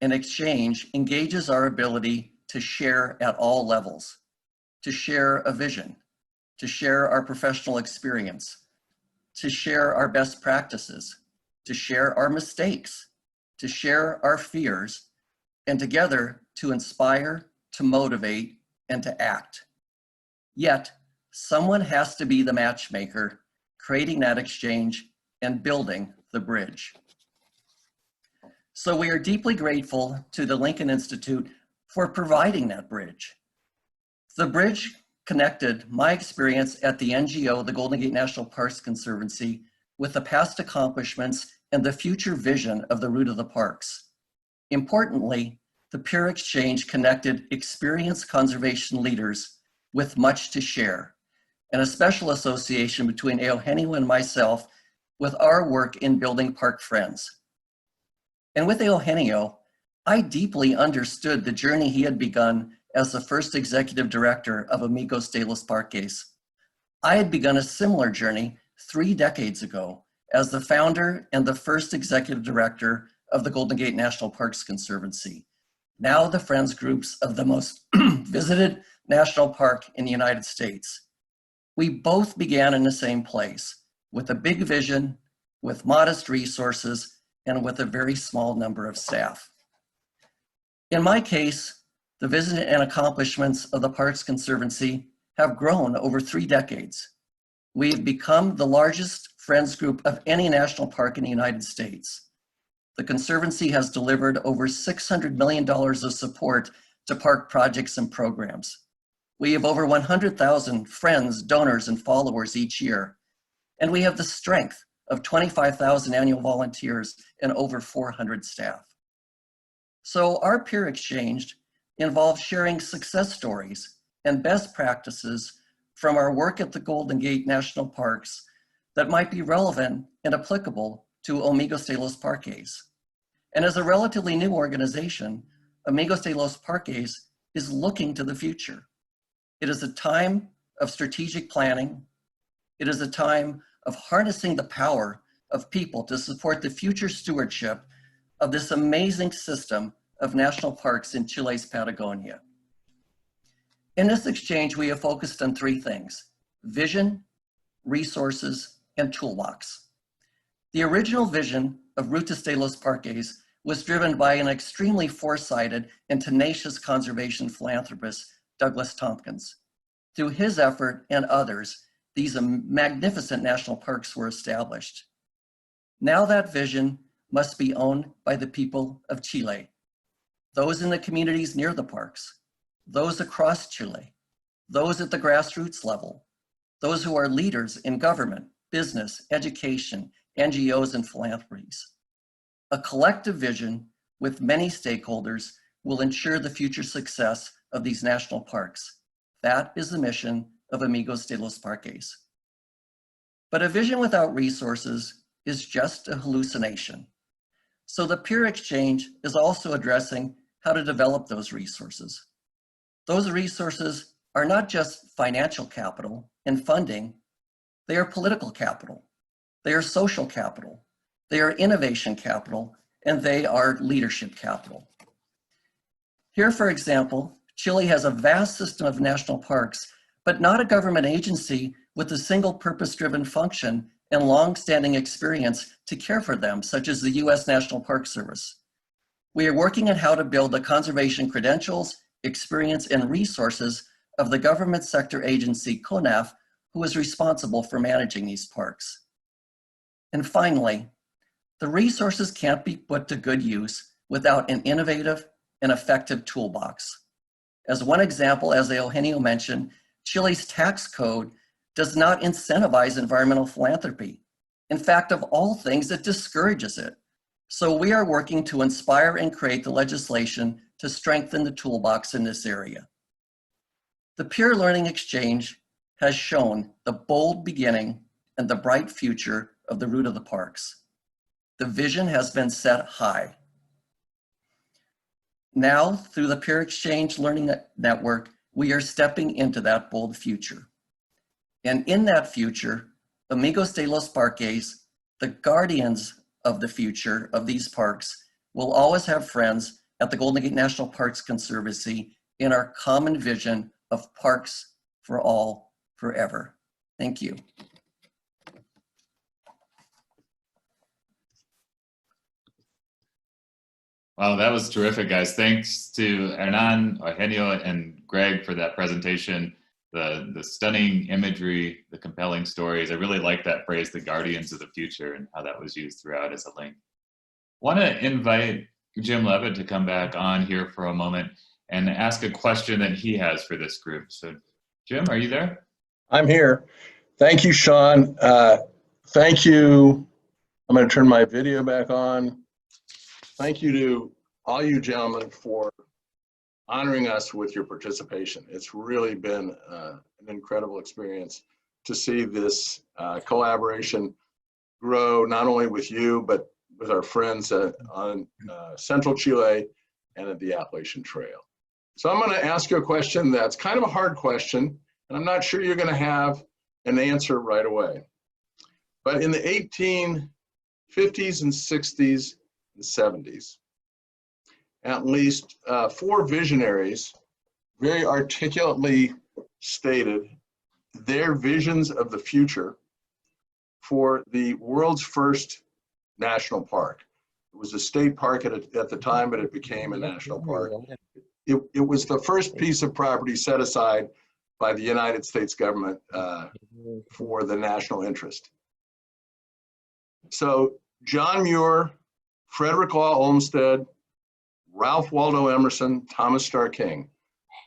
an exchange engages our ability to share at all levels, to share a vision, to share our professional experience, to share our best practices, to share our mistakes, to share our fears, and together to inspire, to motivate, and to act. Yet, someone has to be the matchmaker, creating that exchange and building the bridge. So we are deeply grateful to the Lincoln Institute for providing that bridge. The bridge connected my experience at the NGO, the Golden Gate National Parks Conservancy, with the past accomplishments and the future vision of the route of the parks. Importantly, the peer exchange connected experienced conservation leaders with much to share, and a special association between Eugenio and myself with our work in building park friends. And with Eugenio, I deeply understood the journey he had begun as the first executive director of Amigos de los Parques. I had begun a similar journey 3 decades ago as the founder and the first executive director of the Golden Gate National Parks Conservancy, now the friends groups of the most visited national park in the United States. We both began in the same place, with a big vision, with modest resources, and with a very small number of staff. In my case, the vision and accomplishments of the Parks Conservancy have grown over 3 decades. We've become the largest friends group of any national park in the United States. The Conservancy has delivered over $600 million of support to park projects and programs. We have over 100,000 friends, donors, and followers each year. And we have the strength of 25,000 annual volunteers and over 400 staff. So our peer exchange involves sharing success stories and best practices from our work at the Golden Gate National Parks that might be relevant and applicable to Amigos de los Parques. And as a relatively new organization, Amigos de los Parques is looking to the future. It is a time of strategic planning. It is a time of harnessing the power of people to support the future stewardship of this amazing system of national parks in Chile's Patagonia. In this exchange, we have focused on 3 things: vision, resources, and toolbox. The original vision of Rutas de los Parques was driven by an extremely foresighted and tenacious conservation philanthropist, Douglas Tompkins. Through his effort and others, these magnificent national parks were established. Now that vision must be owned by the people of Chile, those in the communities near the parks, those across Chile, those at the grassroots level, those who are leaders in government, business, education, NGOs, and philanthropies. A collective vision with many stakeholders will ensure the future success of these national parks. That is the mission of Amigos de los Parques. But a vision without resources is just a hallucination. So the peer exchange is also addressing how to develop those resources. Those resources are not just financial capital and funding, they are political capital, they are social capital, they are innovation capital, and they are leadership capital. Here, for example, Chile has a vast system of national parks, but not a government agency with a single purpose-driven function and long-standing experience to care for them, such as the U.S. National Park Service. We are working on how to build the conservation credentials, experience, and resources of the government sector agency, CONAF, who is responsible for managing these parks. And finally, the resources can't be put to good use without an innovative and effective toolbox. As one example, as Eugenio mentioned, Chile's tax code does not incentivize environmental philanthropy. In fact, of all things, it discourages it. So we are working to inspire and create the legislation to strengthen the toolbox in this area. The peer learning exchange has shown the bold beginning and the bright future of the route of the parks. The vision has been set high. Now, through the Peer Exchange Learning Network, we are stepping into that bold future. And in that future, Amigos de los Parques, the guardians of the future of these parks, will always have friends at the Golden Gate National Parks Conservancy in our common vision of parks for all, forever. Thank you. Wow, that was terrific, guys. Thanks to Hernan, Eugenio, and Greg for that presentation, the stunning imagery, the compelling stories. I really like that phrase, the guardians of the future, and how that was used throughout as a link. I want to invite Jim Levitt to come back on here for a moment and ask a question that he has for this group. So Jim, are you there? I'm here. Thank you, Shawn. Thank you. I'm going to turn my video back on. Thank you to all you gentlemen for honoring us with your participation. It's really been an incredible experience to see this collaboration grow, not only with you, but with our friends on Central Chile and at the Appalachian Trail. So I'm going to ask you a question that's kind of a hard question, and I'm not sure you're going to have an answer right away. But in the 1850s and 60s and 70s, at least 4 visionaries very articulately stated their visions of the future for the world's first national park. It was a state park at the time, but it became a national park. It was the first piece of property set aside by the United States government for the national interest. So John Muir, Frederick Law Olmsted, Ralph Waldo Emerson, Thomas Starr King.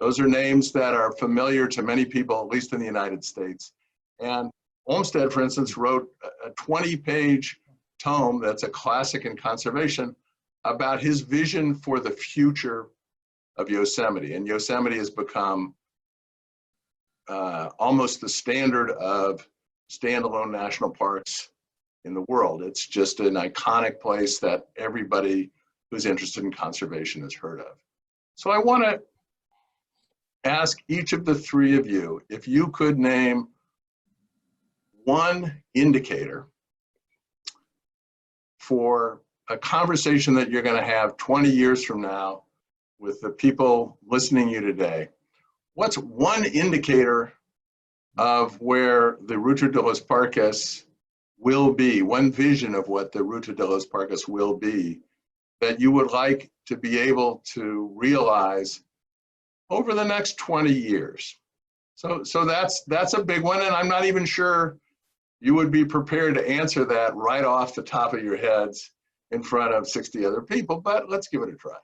Those are names that are familiar to many people, at least in the United States. And Olmsted, for instance, wrote a 20-page tome that's a classic in conservation about his vision for the future of Yosemite. And Yosemite has become almost the standard of standalone national parks in the world. It's just an iconic place that everybody who's interested in conservation has heard of. So I want to ask each of the three of you if you could name one indicator for a conversation that you're going to have 20 years from now with the people listening to you today. What's one indicator of where the Ruta de los Parques will be, one vision of what the Ruta de los Parques will be, that you would like to be able to realize over the next 20 years? So that's a big one, and I'm not even sure you would be prepared to answer that right off the top of your heads in front of 60 other people, but let's give it a try.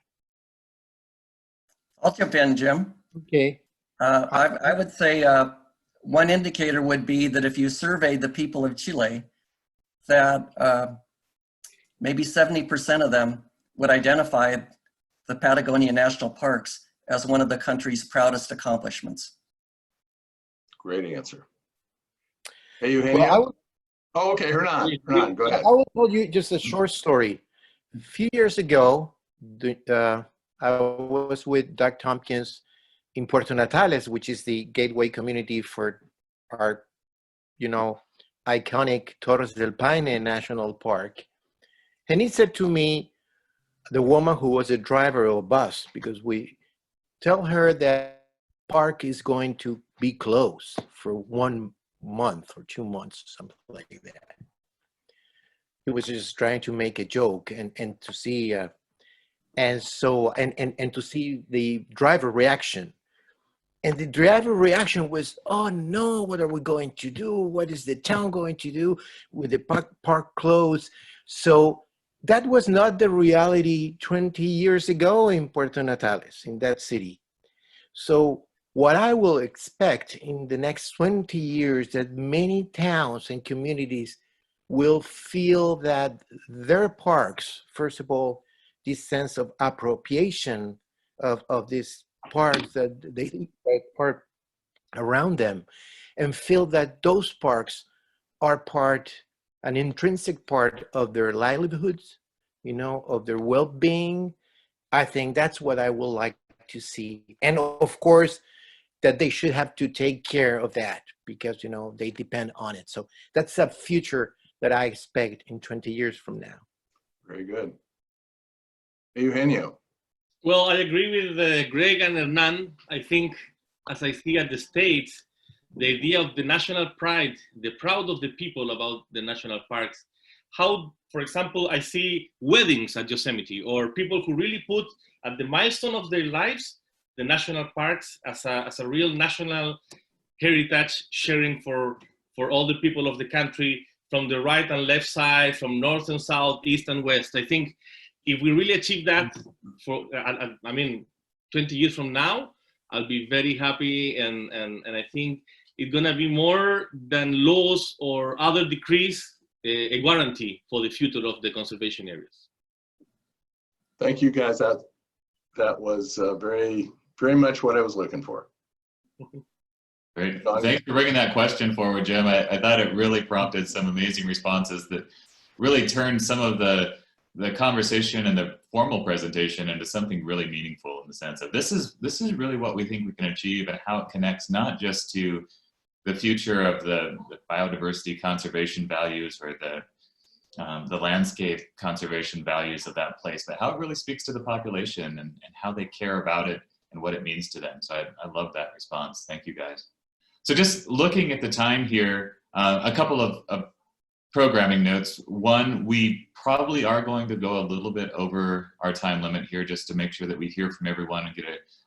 I'll jump in, Jim. Okay. I would say one indicator would be that if you survey the people of Chile, that maybe 70% of them would identify the Patagonia National Parks as one of the country's proudest accomplishments. Great answer. Hey, Eugenio? Well, Oh, okay, Hernan, go ahead. I will tell you just a short story. A few years ago, I was with Doug Tompkins in Puerto Natales, which is the gateway community for our, iconic Torres del Paine National Park. And he said to me, the woman who was a driver of a bus, because we tell her that park is going to be closed for 1 month or 2 months, something like that. He was just trying to make a joke and to see, and to see the driver reaction. And the driver reaction was, oh no, what are we going to do? What is the town going to do with the park closed? So that was not the reality 20 years ago in Puerto Natales, in that city. So what I will expect in the next 20 years, that many towns and communities will feel that their parks, first of all, this sense of appropriation of these parks that they park around them, and feel that those parks are an intrinsic part of their livelihoods, of their well-being. I think that's what I would like to see. And of course, that they should have to take care of that because, they depend on it. So that's a future that I expect in 20 years from now. Very good. Hey, Eugenio. Well, I agree with Greg and Hernan. I think, as I see at the States, the idea of the national pride, the proud of the people about the national parks, how, for example, I see weddings at Yosemite, or people who really put at the milestone of their lives, the national parks as a real national heritage sharing for all the people of the country, from the right and left side, from north and south, east and west. I think if we really achieve that, 20 years from now, I'll be very happy, and I think it's gonna be more than laws or other decrees, a guarantee for the future of the conservation areas. Thank you, guys. That was very, very much what I was looking for. Great. Thanks for bringing that question forward, Jim. I thought it really prompted some amazing responses that really turned some of the conversation and the formal presentation into something really meaningful, in the sense of this is really what we think we can achieve, and how it connects not just to the future of the biodiversity conservation values or the landscape conservation values of that place, but how it really speaks to the population and how they care about it and what it means to them. So I love that response. Thank you, guys. So just looking at the time here, a couple of programming notes. One, we probably are going to go a little bit over our time limit here, just to make sure that we hear from everyone and get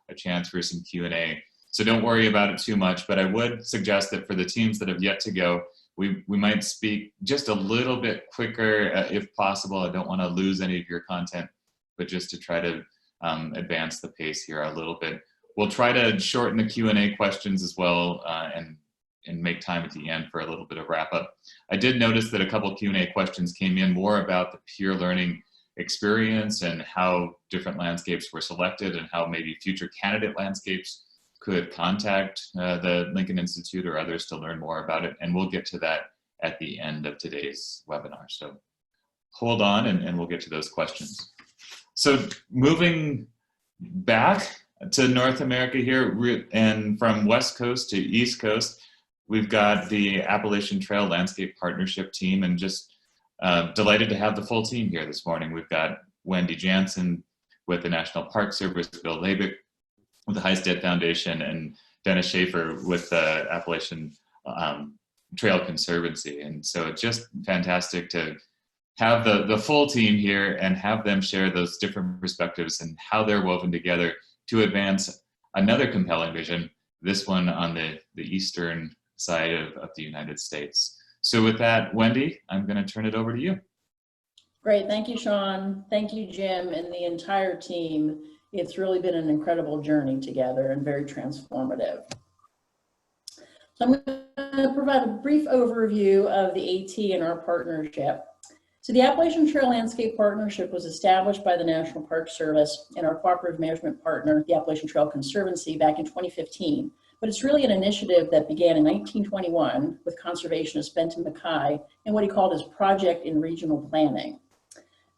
a chance for some Q&A. So don't worry about it too much, but I would suggest that for the teams that have yet to go, we might speak just a little bit quicker if possible. I don't want to lose any of your content, but just to try to advance the pace here a little bit. We'll try to shorten the Q&A questions as well and make time at the end for a little bit of wrap up. I did notice that a couple Q&A questions came in more about the peer learning experience and how different landscapes were selected and how maybe future candidate landscapes could contact the Lincoln Institute or others to learn more about it. And we'll get to that at the end of today's webinar. So hold on and we'll get to those questions. So moving back to North America here and from West Coast to East Coast, we've got the Appalachian Trail Landscape Partnership team, and just delighted to have the full team here this morning. We've got Wendy Janssen with the National Park Service, Bill Levitt with the Heisted Foundation, and Dennis Schaefer with the Appalachian Trail Conservancy. And so it's just fantastic to have the full team here and have them share those different perspectives and how they're woven together to advance another compelling vision, this one on the eastern side of the United States. So with that, Wendy, I'm going to turn it over to you. Great. Thank you, Shawn. Thank you, Jim, and the entire team. It's really been an incredible journey together and very transformative. So I'm going to provide a brief overview of the AT and our partnership. So the Appalachian Trail Landscape Partnership was established by the National Park Service and our cooperative management partner, the Appalachian Trail Conservancy, back in 2015. But it's really an initiative that began in 1921 with conservationist Benton Mackay and what he called his Project in Regional Planning.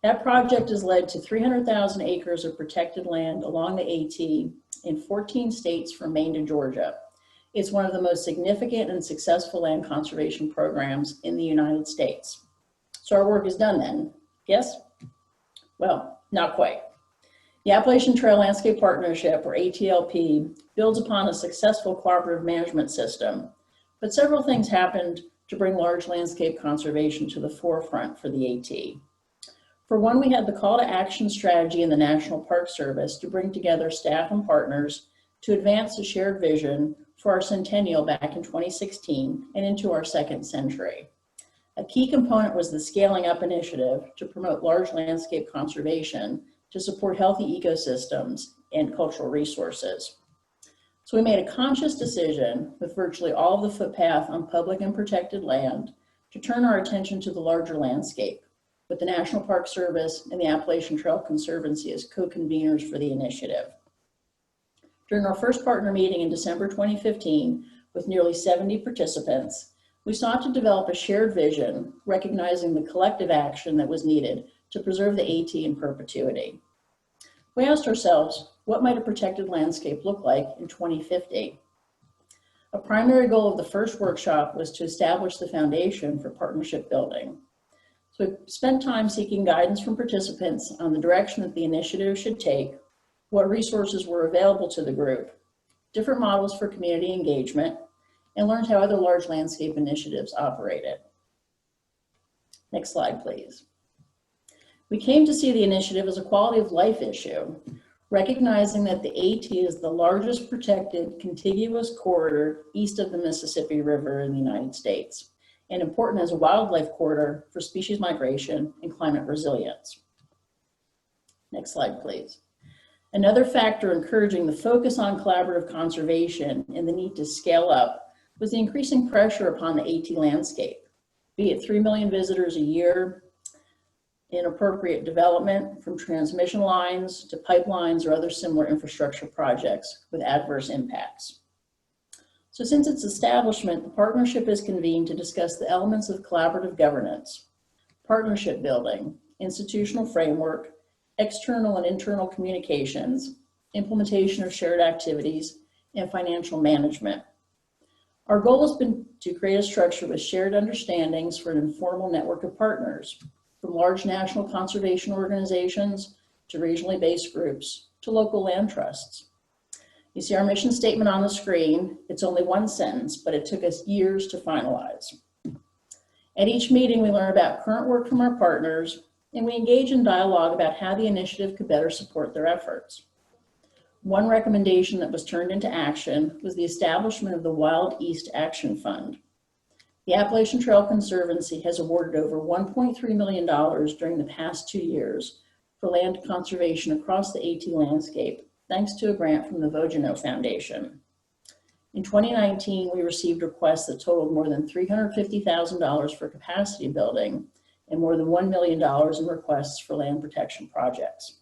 That project has led to 300,000 acres of protected land along the AT in 14 states from Maine to Georgia. It's one of the most significant and successful land conservation programs in the United States. So our work is done then, yes? Well, not quite. The Appalachian Trail Landscape Partnership, or ATLP, builds upon a successful cooperative management system, but several things happened to bring large landscape conservation to the forefront for the AT. For one, we had the call to action strategy in the National Park Service to bring together staff and partners to advance a shared vision for our centennial back in 2016 and into our second century. A key component was the Scaling Up initiative to promote large landscape conservation to support healthy ecosystems and cultural resources. So we made a conscious decision with virtually all of the footpath on public and protected land to turn our attention to the larger landscape, with the National Park Service and the Appalachian Trail Conservancy as co-conveners for the initiative. During our first partner meeting in December 2015, with nearly 70 participants, we sought to develop a shared vision, recognizing the collective action that was needed to preserve the AT in perpetuity. We asked ourselves, what might a protected landscape look like in 2050? A primary goal of the first workshop was to establish the foundation for partnership building. So we spent time seeking guidance from participants on the direction that the initiative should take, what resources were available to the group, different models for community engagement, and learned how other large landscape initiatives operated. Next slide, please. We came to see the initiative as a quality of life issue, recognizing that the AT is the largest protected contiguous corridor east of the Mississippi River in the United States, and important as a wildlife corridor for species migration and climate resilience. Next slide, please. Another factor encouraging the focus on collaborative conservation and the need to scale up was the increasing pressure upon the AT landscape, be it 3 million visitors a year, inappropriate development from transmission lines to pipelines or other similar infrastructure projects with adverse impacts. So since its establishment, the partnership is convened to discuss the elements of collaborative governance, partnership building, institutional framework, external and internal communications, implementation of shared activities, and financial management. Our goal has been to create a structure with shared understandings for an informal network of partners, from large national conservation organizations to regionally based groups to local land trusts. You see our mission statement on the screen. It's only one sentence, but it took us years to finalize. At each meeting, we learn about current work from our partners, and we engage in dialogue about how the initiative could better support their efforts. One recommendation that was turned into action was the establishment of the Wild East Action Fund. The Appalachian Trail Conservancy has awarded over $1.3 million during the past 2 years for land conservation across the AT landscape, thanks to a grant from the Eugenio Foundation. In 2019, we received requests that totaled more than $350,000 for capacity building and more than $1 million in requests for land protection projects.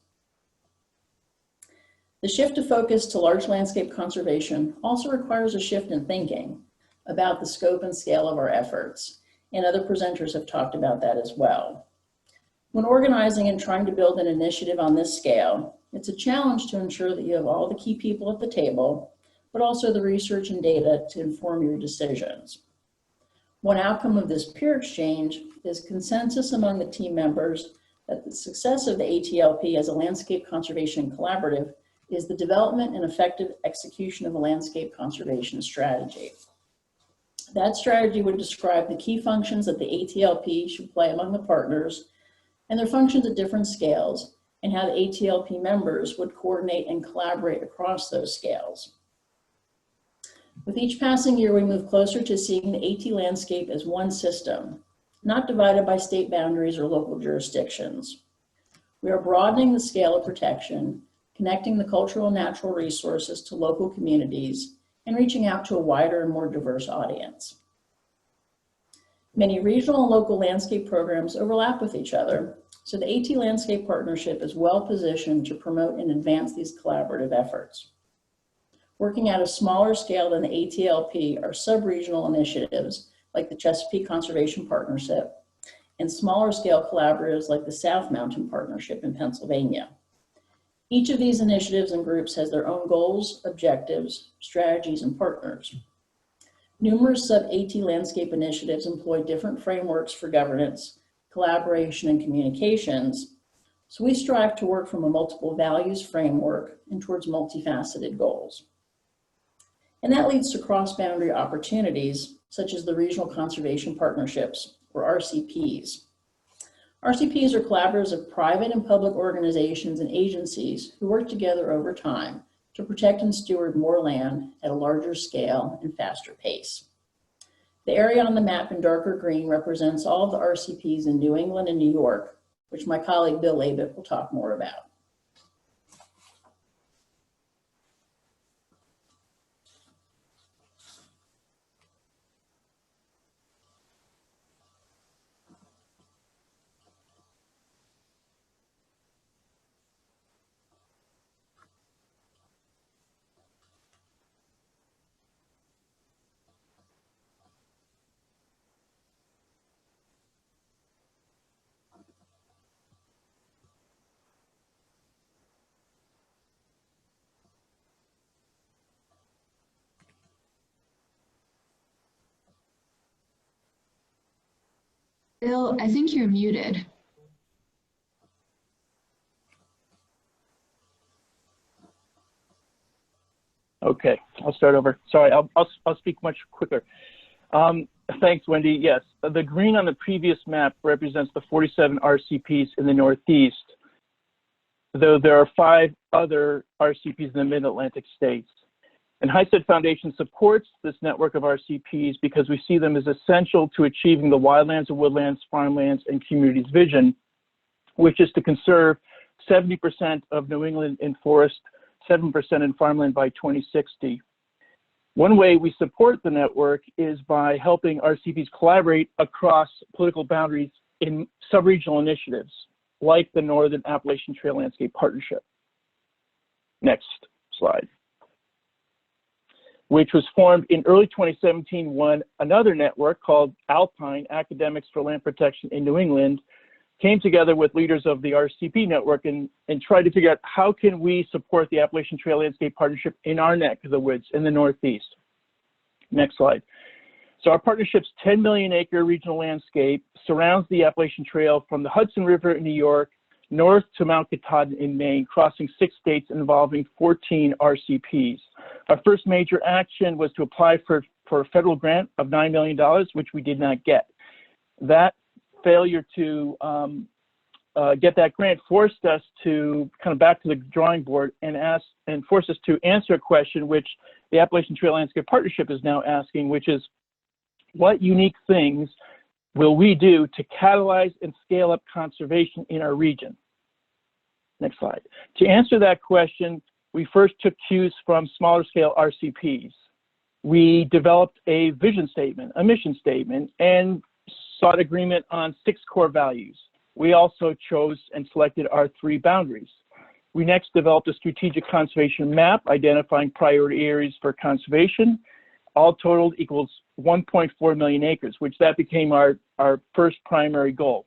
The shift of focus to large landscape conservation also requires a shift in thinking about the scope and scale of our efforts, and other presenters have talked about that as well. When organizing and trying to build an initiative on this scale, it's a challenge to ensure that you have all the key people at the table, but also the research and data to inform your decisions. One outcome of this peer exchange is consensus among the team members that the success of the ATLP as a landscape conservation collaborative is the development and effective execution of a landscape conservation strategy. That strategy would describe the key functions that the ATLP should play among the partners and their functions at different scales, and how the ATLP members would coordinate and collaborate across those scales. With each passing year, we move closer to seeing the AT landscape as one system, not divided by state boundaries or local jurisdictions. We are broadening the scale of protection, connecting the cultural and natural resources to local communities, and reaching out to a wider and more diverse audience. Many regional and local landscape programs overlap with each other, so the AT Landscape Partnership is well positioned to promote and advance these collaborative efforts. Working at a smaller scale than the ATLP are sub-regional initiatives like the Chesapeake Conservation Partnership and smaller scale collaboratives like the South Mountain Partnership in Pennsylvania. Each of these initiatives and groups has their own goals, objectives, strategies, and partners. Numerous sub-AT landscape initiatives employ different frameworks for governance, collaboration, and communications, so we strive to work from a multiple values framework and towards multifaceted goals. And that leads to cross-boundary opportunities, such as the Regional Conservation Partnerships, or RCPs. RCPs are collaboratives of private and public organizations and agencies who work together over time to protect and steward more land at a larger scale and faster pace. The area on the map in darker green represents all of the RCPs in New England and New York, which my colleague Bill Levitt will talk more about. Bill, I think you're muted. Okay, I'll start over. Sorry, I'll speak much quicker. Thanks, Wendy. Yes, the green on the previous map represents the 47 RCPs in the Northeast, though there are 5 other RCPs in the Mid-Atlantic states. And HISED Foundation supports this network of RCPs because we see them as essential to achieving the wildlands and woodlands, farmlands, and communities vision, which is to conserve 70% of New England in forest, 7% in farmland by 2060. One way we support the network is by helping RCPs collaborate across political boundaries in sub-regional initiatives, like the Northern Appalachian Trail Landscape Partnership. Next slide. Which was formed in early 2017 when another network called Alpine, Academics for Land Protection in New England, came together with leaders of the RCP network and tried to figure out how can we support the Appalachian Trail Landscape Partnership in our neck of the woods in the Northeast. Next slide. So our partnership's 10 million acre regional landscape surrounds the Appalachian Trail from the Hudson River in New York north to Mount Katahdin in Maine, crossing 6 states involving 14 RCPs. Our first major action was to apply for a federal grant of $9 million, which we did not get. That failure to get that grant forced us to kind of back to the drawing board and force us to answer a question which the Appalachian Trail Landscape Partnership is now asking, which is, what unique things will we do to catalyze and scale up conservation in our region? Next slide. To answer that question, we first took cues from smaller scale RCPs. We developed a vision statement, a mission statement, and sought agreement on 6 core values. We also chose and selected our 3 boundaries. We next developed a strategic conservation map identifying priority areas for conservation. All totaled equals 1.4 million acres, which that became our first primary goal.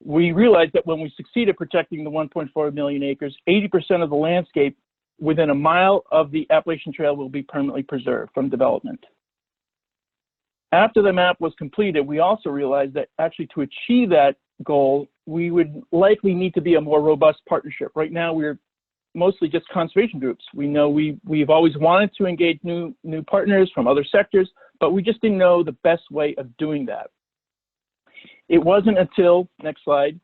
We realized that when we succeeded protecting the 1.4 million acres, 80% of the landscape within a mile of the Appalachian Trail will be permanently preserved from development. After the map was completed, we also realized that actually to achieve that goal, we would likely need to be a more robust partnership. Right now, we're mostly just conservation groups. We know we've always wanted to engage new partners from other sectors, but we just didn't know the best way of doing that. It wasn't until, next slide,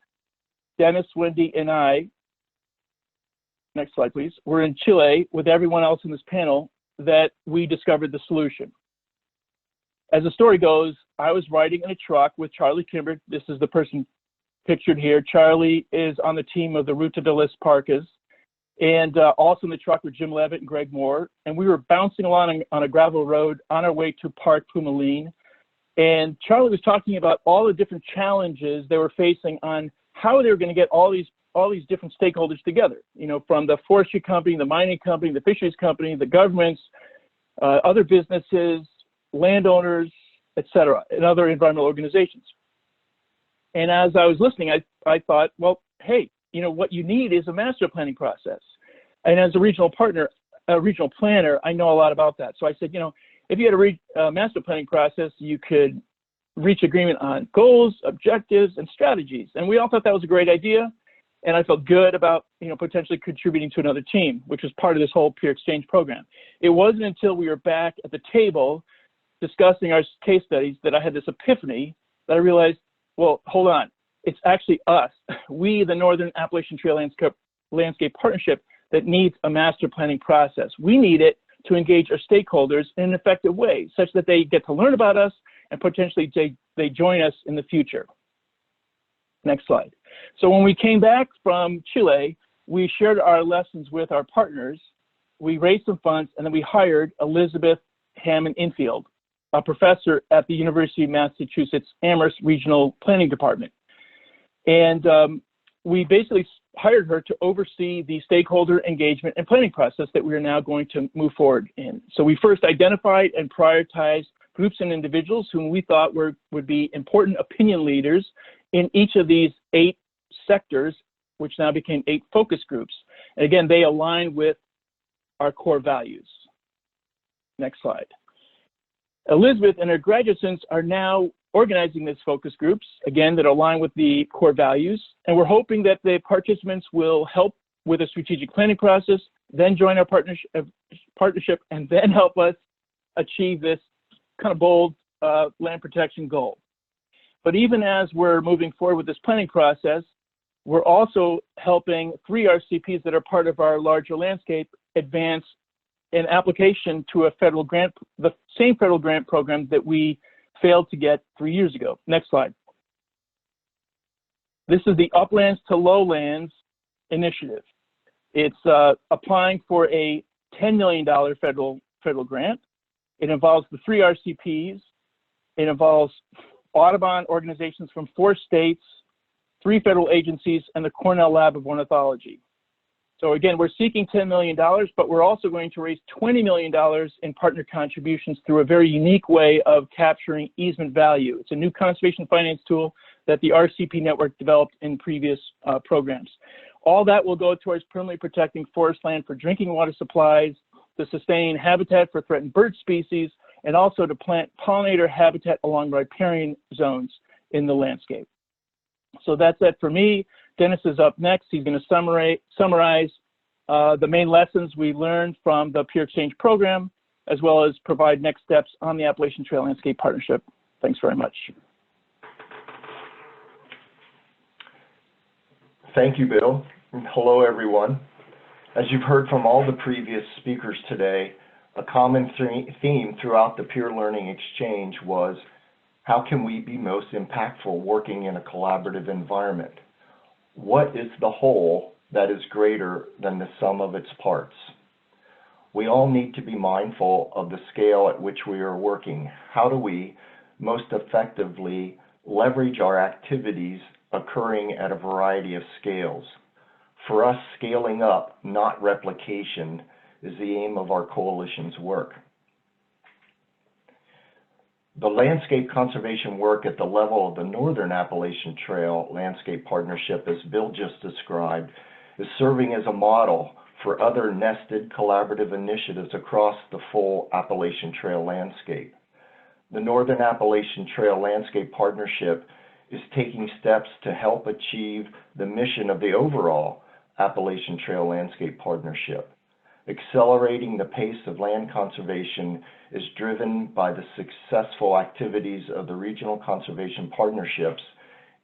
Dennis, Wendy, and I, next slide please, were in Chile with everyone else in this panel that we discovered the solution. As the story goes, I was riding in a truck with Charlie Kimber. This is the person pictured here. Charlie is on the team of the Ruta de las Parcas, and also in the truck with Jim Levitt and Greg Moore. And we were bouncing along on a gravel road on our way to Park Pumalin. And Charlie was talking about all the different challenges they were facing on how they were going to get all these different stakeholders together, you know, from the forestry company, the mining company, the fisheries company, the governments, other businesses, landowners, et cetera, and other environmental organizations. And as I was listening, I thought, well, hey, you know, what you need is a master planning process. And as a regional partner, a regional planner, I know a lot about that. So I said, you know, if you had a master planning process, you could reach agreement on goals, objectives, and strategies. And we all thought that was a great idea. And I felt good about, you know, potentially contributing to another team, which was part of this whole peer exchange program. It wasn't until we were back at the table discussing our case studies that I had this epiphany that I realized, well, hold on, it's actually us, we, the Northern Appalachian Trail Landscape Partnership, that needs a master planning process. We need it to engage our stakeholders in an effective way, such that they get to learn about us and potentially they join us in the future. Next slide. So when we came back from Chile, we shared our lessons with our partners. We raised some funds, and then we hired Elizabeth Hammond Infield, a professor at the University of Massachusetts Amherst Regional Planning Department. And we basically hired her to oversee the stakeholder engagement and planning process that we are now going to move forward in. So we first identified and prioritized groups and individuals whom we thought would be important opinion leaders in each of these 8 sectors, which now became 8 focus groups. And again, they align with our core values. Next slide. Elizabeth and her graduate students are now organizing these focus groups, again, that align with the core values. And we're hoping that the participants will help with a strategic planning process, then join our partnership, and then help us achieve this kind of bold land protection goal. But even as we're moving forward with this planning process, we're also helping 3 RCPs that are part of our larger landscape advance an application to a federal grant, the same federal grant program that we failed to get 3 years ago. Next slide. This is the Uplands to Lowlands initiative. It's applying for a $10 million federal grant. It involves the 3 RCPs. It involves Audubon organizations from 4 states, 3 federal agencies, and the Cornell Lab of Ornithology. So again, we're seeking $10 million, but we're also going to raise $20 million in partner contributions through a very unique way of capturing easement value. It's a new conservation finance tool that the RCP network developed in previous programs. All that will go towards permanently protecting forest land for drinking water supplies, to sustain habitat for threatened bird species, and also to plant pollinator habitat along riparian zones in the landscape. So that's it for me. Dennis is up next. He's going to summarize the main lessons we learned from the peer exchange program, as well as provide next steps on the Appalachian Trail Landscape Partnership. Thanks very much. Thank you, Bill. Hello, everyone. As you've heard from all the previous speakers today, a common theme throughout the peer learning exchange was, how can we be most impactful working in a collaborative environment? What is the whole that is greater than the sum of its parts? We all need to be mindful of the scale at which we are working. How do we most effectively leverage our activities occurring at a variety of scales? For us, scaling up, not replication, is the aim of our coalition's work. The landscape conservation work at the level of the Northern Appalachian Trail Landscape Partnership, as Bill just described, is serving as a model for other nested collaborative initiatives across the full Appalachian Trail landscape. The Northern Appalachian Trail Landscape Partnership is taking steps to help achieve the mission of the overall Appalachian Trail Landscape Partnership. Accelerating the pace of land conservation is driven by the successful activities of the regional conservation partnerships,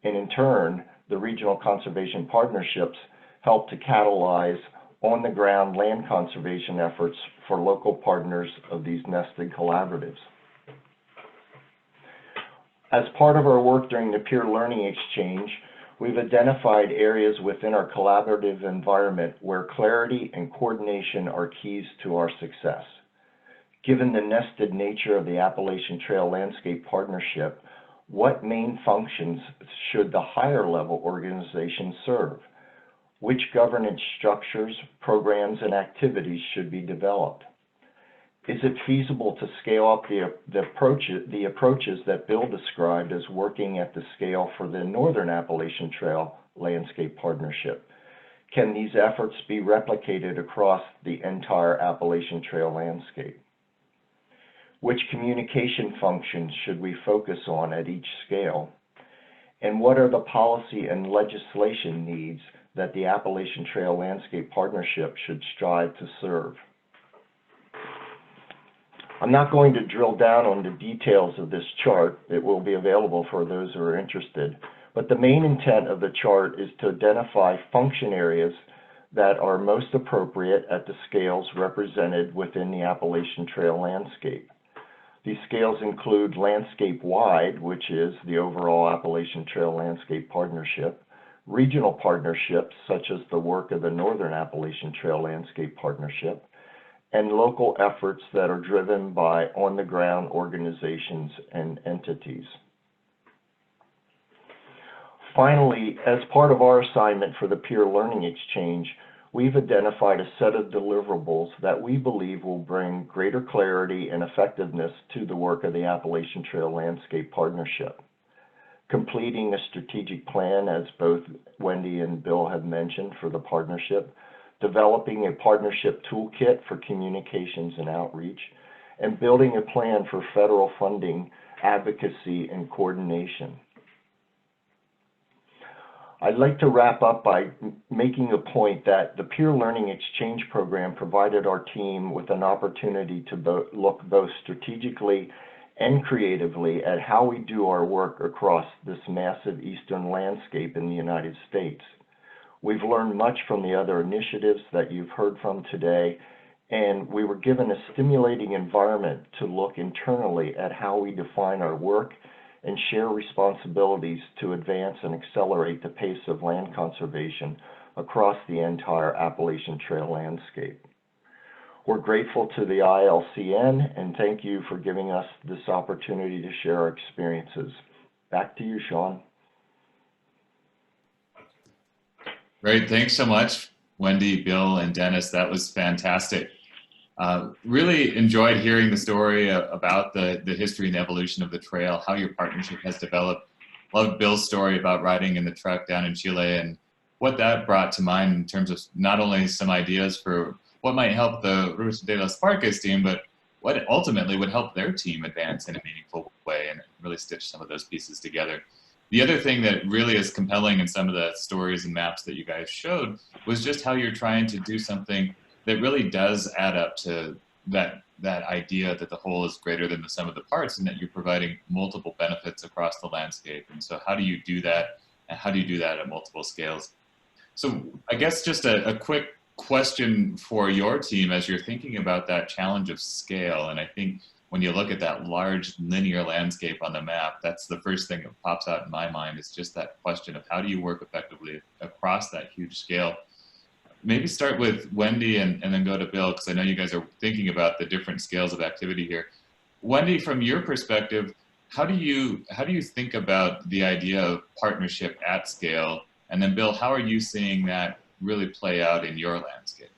and in turn, the regional conservation partnerships help to catalyze on-the-ground land conservation efforts for local partners of these nested collaboratives. As part of our work during the peer learning exchange, we've identified areas within our collaborative environment where clarity and coordination are keys to our success. Given the nested nature of the Appalachian Trail Landscape Partnership, what main functions should the higher level organization serve? Which governance structures, programs, and activities should be developed? Is it feasible to scale up the approaches that Bill described as working at the scale for the Northern Appalachian Trail Landscape Partnership? Can these efforts be replicated across the entire Appalachian Trail landscape? Which communication functions should we focus on at each scale? And what are the policy and legislation needs that the Appalachian Trail Landscape Partnership should strive to serve? I'm not going to drill down on the details of this chart. It will be available for those who are interested. But the main intent of the chart is to identify function areas that are most appropriate at the scales represented within the Appalachian Trail landscape. These scales include landscape-wide, which is the overall Appalachian Trail Landscape Partnership, regional partnerships, such as the work of the Northern Appalachian Trail Landscape Partnership, and local efforts that are driven by on-the-ground organizations and entities. Finally, as part of our assignment for the peer learning exchange, we've identified a set of deliverables that we believe will bring greater clarity and effectiveness to the work of the Appalachian Trail Landscape Partnership. Completing a strategic plan, as both Wendy and Bill have mentioned, for the partnership, developing a partnership toolkit for communications and outreach, and building a plan for federal funding, advocacy, and coordination. I'd like to wrap up by making a point that the peer learning exchange program provided our team with an opportunity to look both strategically and creatively at how we do our work across this massive eastern landscape in the United States. We've learned much from the other initiatives that you've heard from today, and we were given a stimulating environment to look internally at how we define our work and share responsibilities to advance and accelerate the pace of land conservation across the entire Appalachian Trail landscape. We're grateful to the ILCN, and thank you for giving us this opportunity to share our experiences. Back to you, Shawn. Great, thanks so much, Wendy, Bill, and Dennis. That was fantastic. Really enjoyed hearing the story about the history and evolution of the trail, how your partnership has developed. Loved Bill's story about riding in the truck down in Chile and what that brought to mind in terms of not only some ideas for what might help the Ruta de las Parques team, but what ultimately would help their team advance in a meaningful way and really stitch some of those pieces together. The other thing that really is compelling in some of the stories and maps that you guys showed was just how you're trying to do something that really does add up to that idea that the whole is greater than the sum of the parts, and that you're providing multiple benefits across the landscape. And so how do you do that? And how do you do that at multiple scales? So I guess just a quick question for your team as you're thinking about that challenge of scale. And I think when you look at that large linear landscape on the map, that's the first thing that pops out in my mind is just that question of how do you work effectively across that huge scale? Maybe start with Wendy and then go to Bill, because I know you guys are thinking about the different scales of activity here. Wendy, from your perspective, how do you think about the idea of partnership at scale? And then Bill, how are you seeing that really play out in your landscape?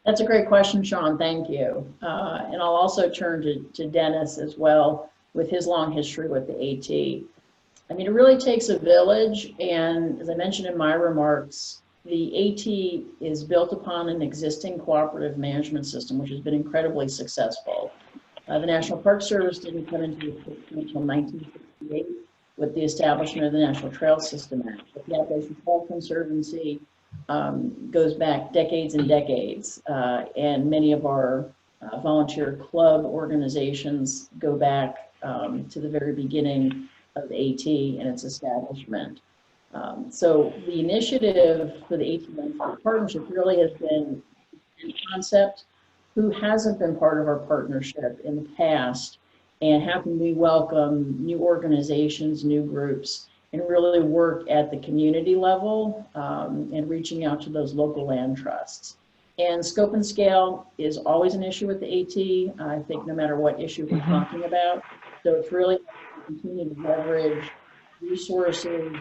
That's a great question, Shawn. Thank you. And I'll also turn to Dennis as well with his long history with the AT. I mean, it really takes a village. And as I mentioned in my remarks, the AT is built upon an existing cooperative management system, which has been incredibly successful. The National Park Service didn't come into existence until 1968 with the establishment of the National Trail System Act. But the Appalachian Trail Conservancy goes back decades and decades, and many of our volunteer club organizations go back to the very beginning of AT and its establishment. So the initiative for the AT Landscape Partnership really has been a concept. Who hasn't been part of our partnership in the past, and how can we welcome new organizations, new groups, and really work at the community level and reaching out to those local land trusts. And scope and scale is always an issue with the AT, I think no matter what issue we're talking about. So it's really continue to leverage resources,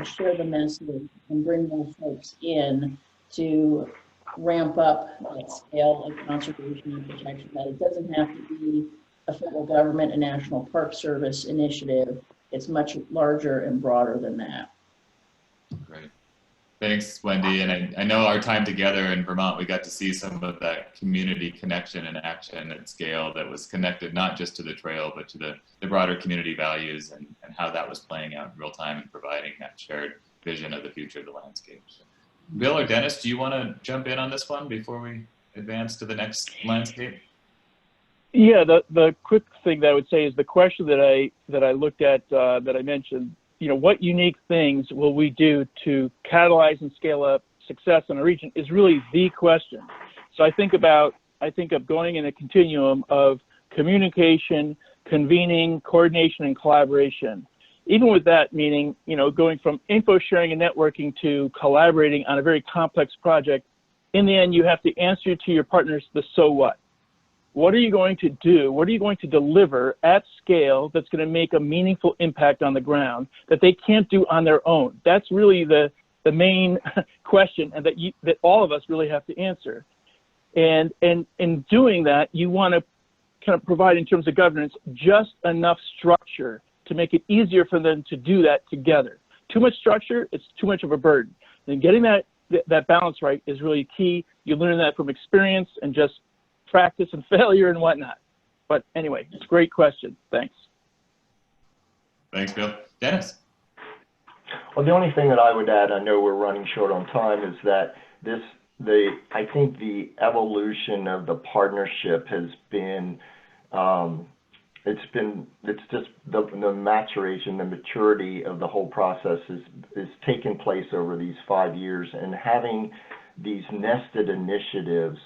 share the message, and bring more folks in to ramp up that scale of conservation and protection, that it doesn't have to be a federal government and National Park Service initiative. It's much larger and broader than that. Great. Thanks, Wendy. And I know our time together in Vermont, we got to see some of that community connection and action at scale that was connected not just to the trail, but to the broader community values and how that was playing out in real time and providing that shared vision of the future of the landscape. So, Bill or Dennis, do you want to jump in on this one before we advance to the next landscape? Yeah, the quick thing that I would say is the question that I looked at that I mentioned, you know, what unique things will we do to catalyze and scale up success in a region is really the question. So I think of going in a continuum of communication, convening, coordination, and collaboration. Even with that, meaning, you know, going from info sharing and networking to collaborating on a very complex project, in the end, you have to answer to your partners the so what. What are you going to do? What are you going to deliver at scale that's going to make a meaningful impact on the ground that they can't do on their own? That's really the main question, and that all of us really have to answer. And in doing that, you want to kind of provide, in terms of governance, just enough structure to make it easier for them to do that together. Too much structure, it's too much of a burden. And getting that balance right is really key. You learn that from experience and just practice and failure and whatnot. But anyway, it's a great question. Thanks. Thanks, Bill. Dennis? Well, the only thing that I would add, I know we're running short on time, is that I think the evolution of the partnership has been, it's just the maturation, the maturity of the whole process is taken place over these 5 years, and having these nested initiatives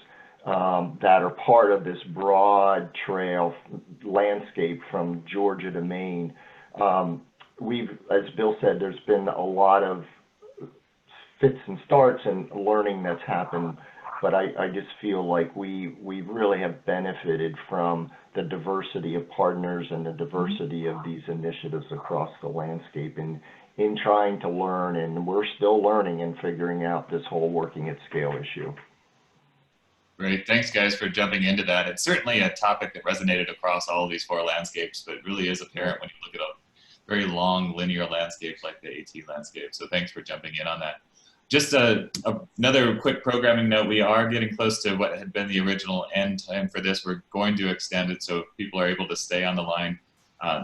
that are part of this broad trail landscape from Georgia to Maine. As Bill said, there's been a lot of fits and starts and learning that's happened, but I just feel like we really have benefited from the diversity of partners and the diversity of these initiatives across the landscape in trying to learn, and we're still learning and figuring out this whole working at scale issue. Great. Thanks, guys, for jumping into that. It's certainly a topic that resonated across all of these 4 landscapes, but it really is apparent when you look at a very long linear landscape like the AT landscape. So thanks for jumping in on that. Just another quick programming note. We are getting close to what had been the original end time for this. We're going to extend it, so if people are able to stay on the line,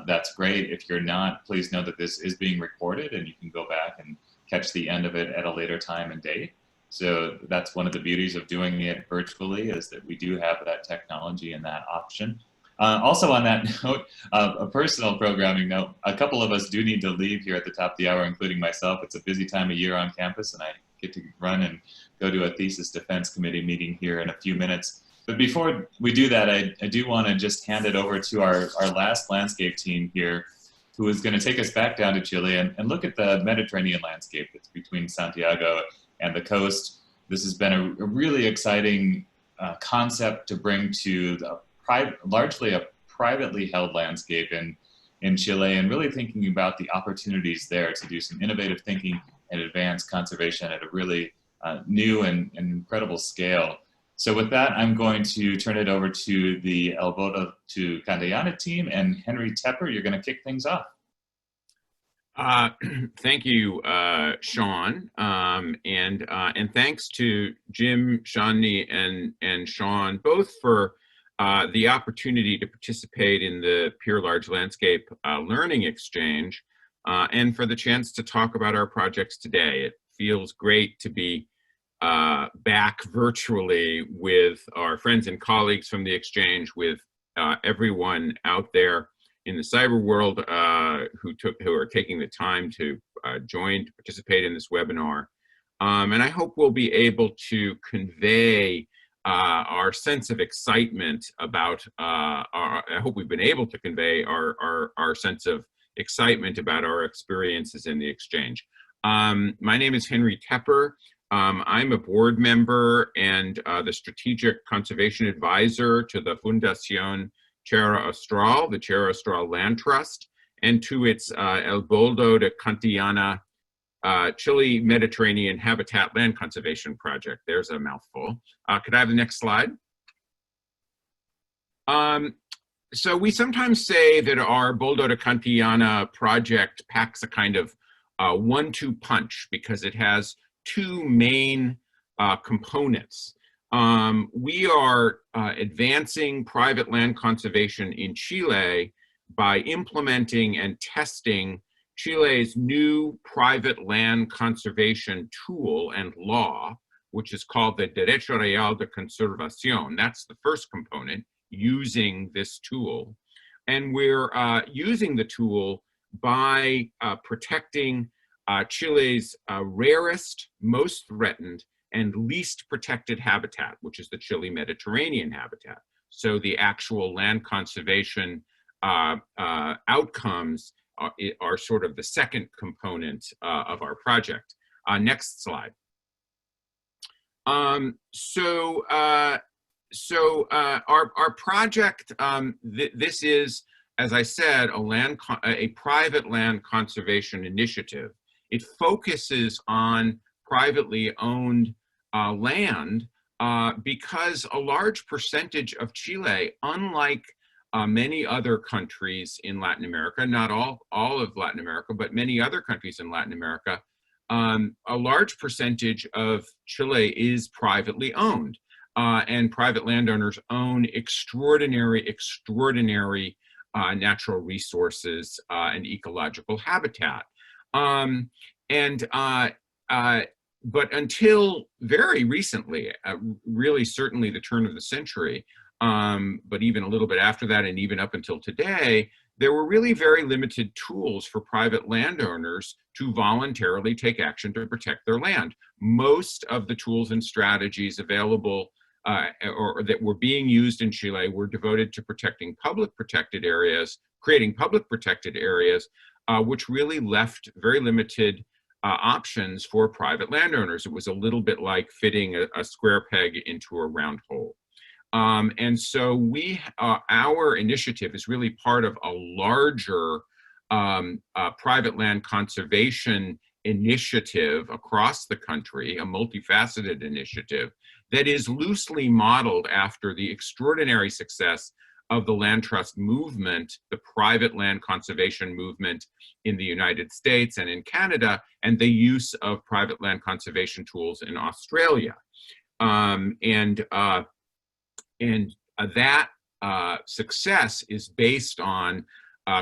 that's great. If you're not, please know that this is being recorded and you can go back and catch the end of it at a later time and date. So that's one of the beauties of doing it virtually, is that we do have that technology and that option. Also on that note, a personal programming note, a couple of us do need to leave here at the top of the hour, including myself. It's a busy time of year on campus, and I get to run and go to a thesis defense committee meeting here in a few minutes. But before we do that, I do want to just hand it over to our last landscape team here, who is going to take us back down to Chile and look at the Mediterranean landscape that's between Santiago and the coast. This has been a really exciting concept to bring to the largely a privately held landscape in Chile, and really thinking about the opportunities there to do some innovative thinking and advance conservation at a really new and incredible scale. So with that, I'm going to turn it over to the El Voto to Candayana team, and Henry Tepper, you're going to kick things off. Thank you, Shawn, and thanks to Jim, Shawnee, and Shawn, both for the opportunity to participate in the Peer Large Landscape Learning Exchange, and for the chance to talk about our projects today. It feels great to be back virtually with our friends and colleagues from the exchange, with everyone out there in the cyber world who are taking the time to join to participate in this webinar. And I hope we'll be able to convey our sense of excitement about, I hope we've been able to convey our sense of excitement about our experiences in the exchange. My name is Henry Tepper. I'm a board member and the strategic conservation advisor to the Fundacion Tierra Austral, the Tierra Austral Land Trust, and to its El Boldo de Cantillana Chile Mediterranean Habitat Land Conservation Project. There's a mouthful. Could I have the next slide? So we sometimes say that our Boldo de Cantillana project packs a kind of 1-2 punch because it has two main components. We are advancing private land conservation in Chile by implementing and testing Chile's new private land conservation tool and law, which is called the Derecho Real de Conservación. That's the first component, using this tool. And we're using the tool by protecting Chile's rarest, most threatened, and least protected habitat, which is the Chile Mediterranean habitat. So the actual land conservation outcomes are sort of the second component of our project. Next slide. Our project, this is, as I said, a private land conservation initiative. It focuses on privately owned land because a large percentage of Chile, unlike many other countries in Latin America, not all of Latin America, but many other countries in Latin America, a large percentage of Chile is privately owned, and private landowners own extraordinary natural resources and ecological habitat. But until very recently, really certainly the turn of the century, but even a little bit after that and even up until today, there were really very limited tools for private landowners to voluntarily take action to protect their land. Most of the tools and strategies available or that were being used in Chile were devoted to protecting public protected areas, creating public protected areas, which really left very limited options for private landowners. It was a little bit like fitting a square peg into a round hole. And so our initiative is really part of a larger private land conservation initiative across the country, a multifaceted initiative that is loosely modeled after the extraordinary success of the land trust movement, the private land conservation movement in the United States and in Canada, and the use of private land conservation tools in Australia. That success is based on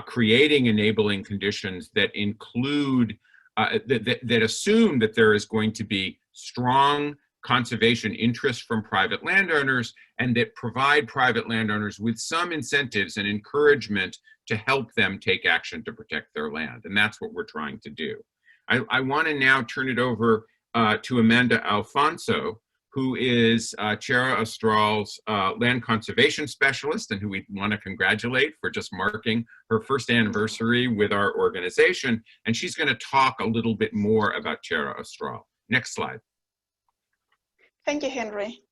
creating enabling conditions that include, that assume that there is going to be strong conservation interest from private landowners, and that provide private landowners with some incentives and encouragement to help them take action to protect their land. And that's what we're trying to do. I want to now turn it over to Amanda Alfonso, who is Tierra Austral's land conservation specialist, and who we want to congratulate for just marking her first anniversary with our organization. And she's going to talk a little bit more about Tierra Austral. Next slide. Thank you, Henry.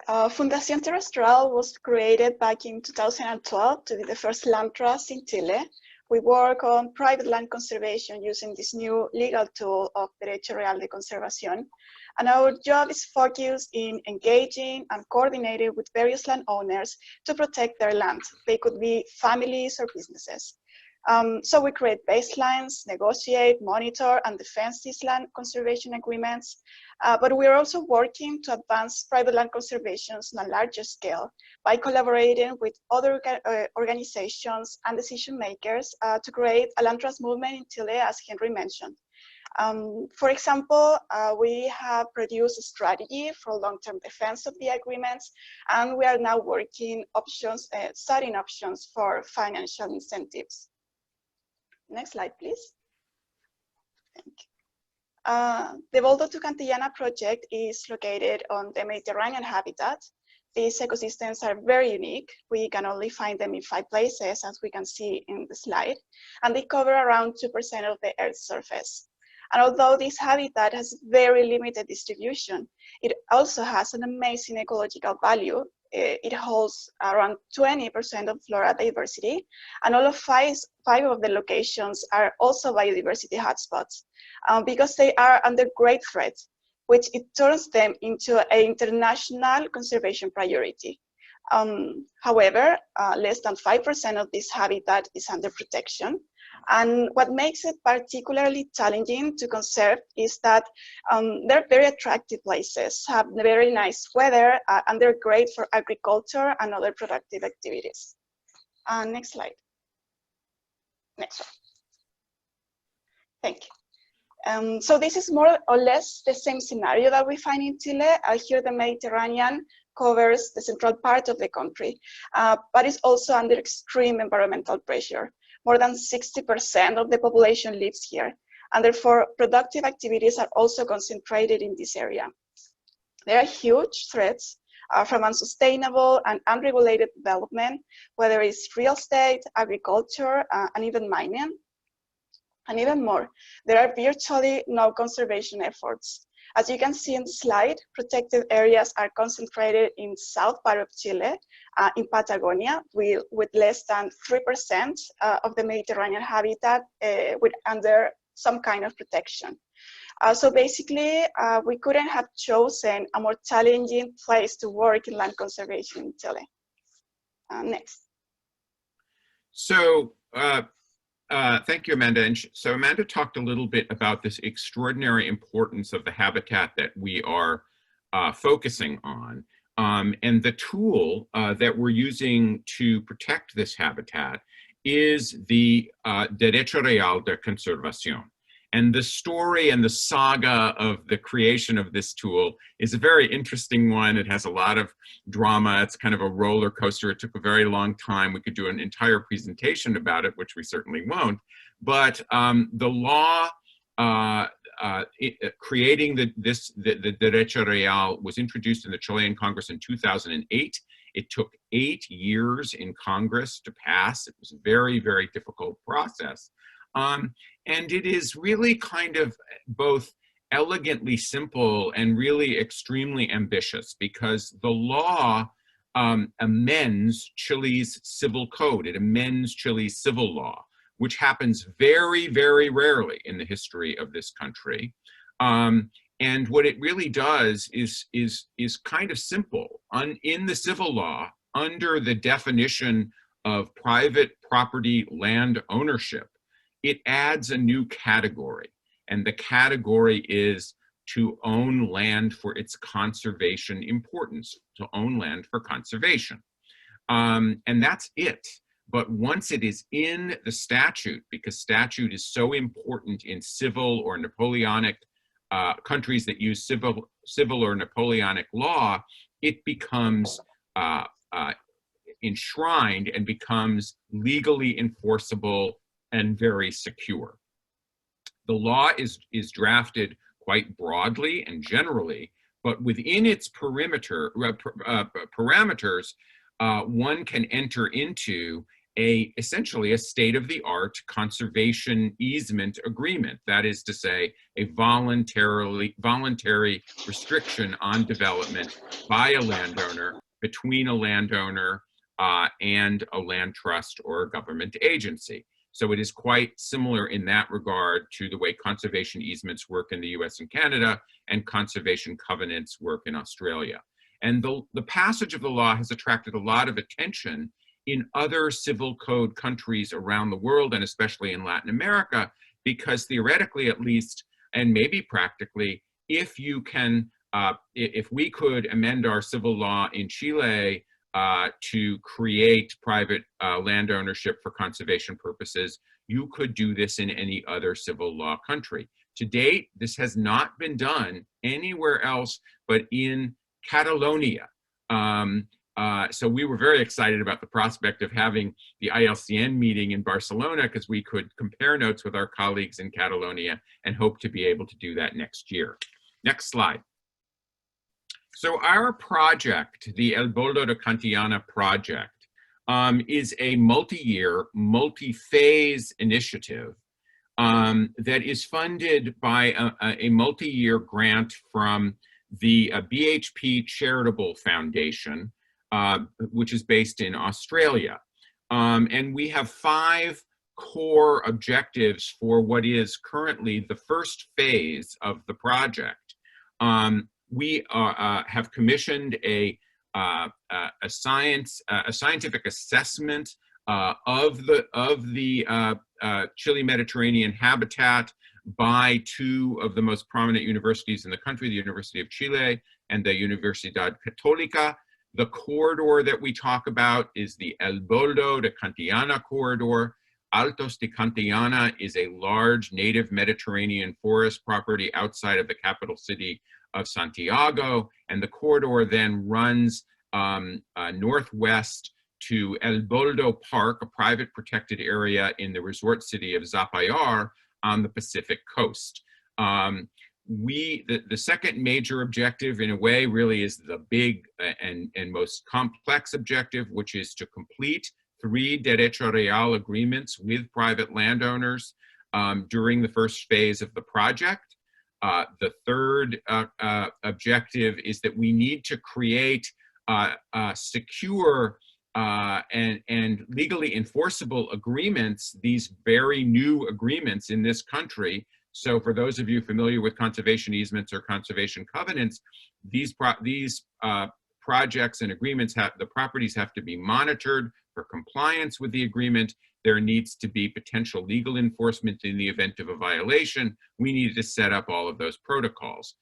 Fundacion Tierra Austral was created back in 2012 to be the first land trust in Chile. We work on private land conservation using this new legal tool of Derecho Real de Conservación. And our job is focused in engaging and coordinating with various landowners to protect their land. They could be families or businesses. So we create baselines, negotiate, monitor, and defend these land conservation agreements. But we're also working to advance private land conservations on a larger scale by collaborating with other organizations and decision makers to create a land trust movement in Chile, as Henry mentioned. For example, we have produced a strategy for long-term defense of the agreements, and we are now working options, studying options for financial incentives. Next slide, please. Thank you. The Boldo to Cantillana project is located on the Mediterranean habitat. These ecosystems are very unique. We can only find them in 5 places, as we can see in the slide, and they cover around 2% of the Earth's surface. And although this habitat has very limited distribution, it also has an amazing ecological value. It holds around 20% of flora diversity, and all of five of the locations are also biodiversity hotspots because they are under great threat, which it turns them into an international conservation priority. However, less than 5% of this habitat is under protection. And what makes it particularly challenging to conserve is that they're very attractive places, have very nice weather, and they're great for agriculture and other productive activities. Next slide. Next one. Thank you. So this is more or less the same scenario that we find in Chile. Here the Mediterranean covers the central part of the country, but it's also under extreme environmental pressure. More than 60% of the population lives here, and therefore productive activities are also concentrated in this area. There are huge threats from unsustainable and unregulated development, whether it's real estate, agriculture, and even mining. And even more, there are virtually no conservation efforts. As you can see in the slide, protected areas are concentrated in south part of Chile, in Patagonia, with less than 3% of the Mediterranean habitat under some kind of protection. So basically, we couldn't have chosen a more challenging place to work in land conservation in Chile. Next. So, thank you, Amanda. And so Amanda talked a little bit about this extraordinary importance of the habitat that we are focusing on. And the tool that we're using to protect this habitat is the Derecho Real de Conservación. And the story and the saga of the creation of this tool is a very interesting one. It has a lot of drama. It's kind of a roller coaster. It took a very long time. We could do an entire presentation about it, which we certainly won't. But the law creating the Derecho Real was introduced in the Chilean Congress in 2008. It took 8 years in Congress to pass. It was a very, very difficult process. And it is really kind of both elegantly simple and really extremely ambitious, because the law amends Chile's civil code. It amends Chile's civil law, which happens very, very rarely in the history of this country. And what it really does is kind of simple. In the civil law, under the definition of private property land ownership, it adds a new category, and the category is to own land for its conservation importance, to own land for conservation. And that's it. But once it is in the statute, because statute is so important in civil or Napoleonic countries that use civil or Napoleonic law, it becomes enshrined and becomes legally enforceable and very secure. The law is drafted quite broadly and generally, but within its parameters, one can enter into essentially a state-of-the-art conservation easement agreement. That is to say, a voluntary restriction on development by a landowner, between a landowner and a land trust or a government agency. So it is quite similar in that regard to the way conservation easements work in the US and Canada and conservation covenants work in Australia. And the passage of the law has attracted a lot of attention in other civil code countries around the world, and especially in Latin America, because theoretically at least, and maybe practically, if you can, if we could amend our civil law in Chile to create private land ownership for conservation purposes, you could do this in any other civil law country. To date, this has not been done anywhere else but in Catalonia. So we were very excited about the prospect of having the ILCN meeting in Barcelona, because we could compare notes with our colleagues in Catalonia and hope to be able to do that next year. Next slide. So our project, the El Boldo de Cantillana project, is a multi-year, multi-phase initiative that is funded by a multi-year grant from the BHP Charitable Foundation, which is based in Australia. And we have 5 core objectives for what is currently the first phase of the project. We have commissioned a scientific assessment of the Chile Mediterranean habitat by 2 of the most prominent universities in the country, the University of Chile and the Universidad Católica. The corridor that we talk about is the El Boldo de Cantillana corridor. Altos de Cantillana is a large native Mediterranean forest property outside of the capital city of Santiago, and the corridor then runs northwest to El Boldo Park, a private protected area in the resort city of Zapallar on the Pacific coast. The second major objective, in a way, really is the big and most complex objective, which is to complete 3 derecho real agreements with private landowners during the first phase of the project. The third objective is that we need to create secure and legally enforceable agreements, these very new agreements in this country. So for those of you familiar with conservation easements or conservation covenants, these projects and agreements the properties have to be monitored for compliance with the agreement. There needs to be potential legal enforcement in the event of a violation. We needed to set up all of those protocols.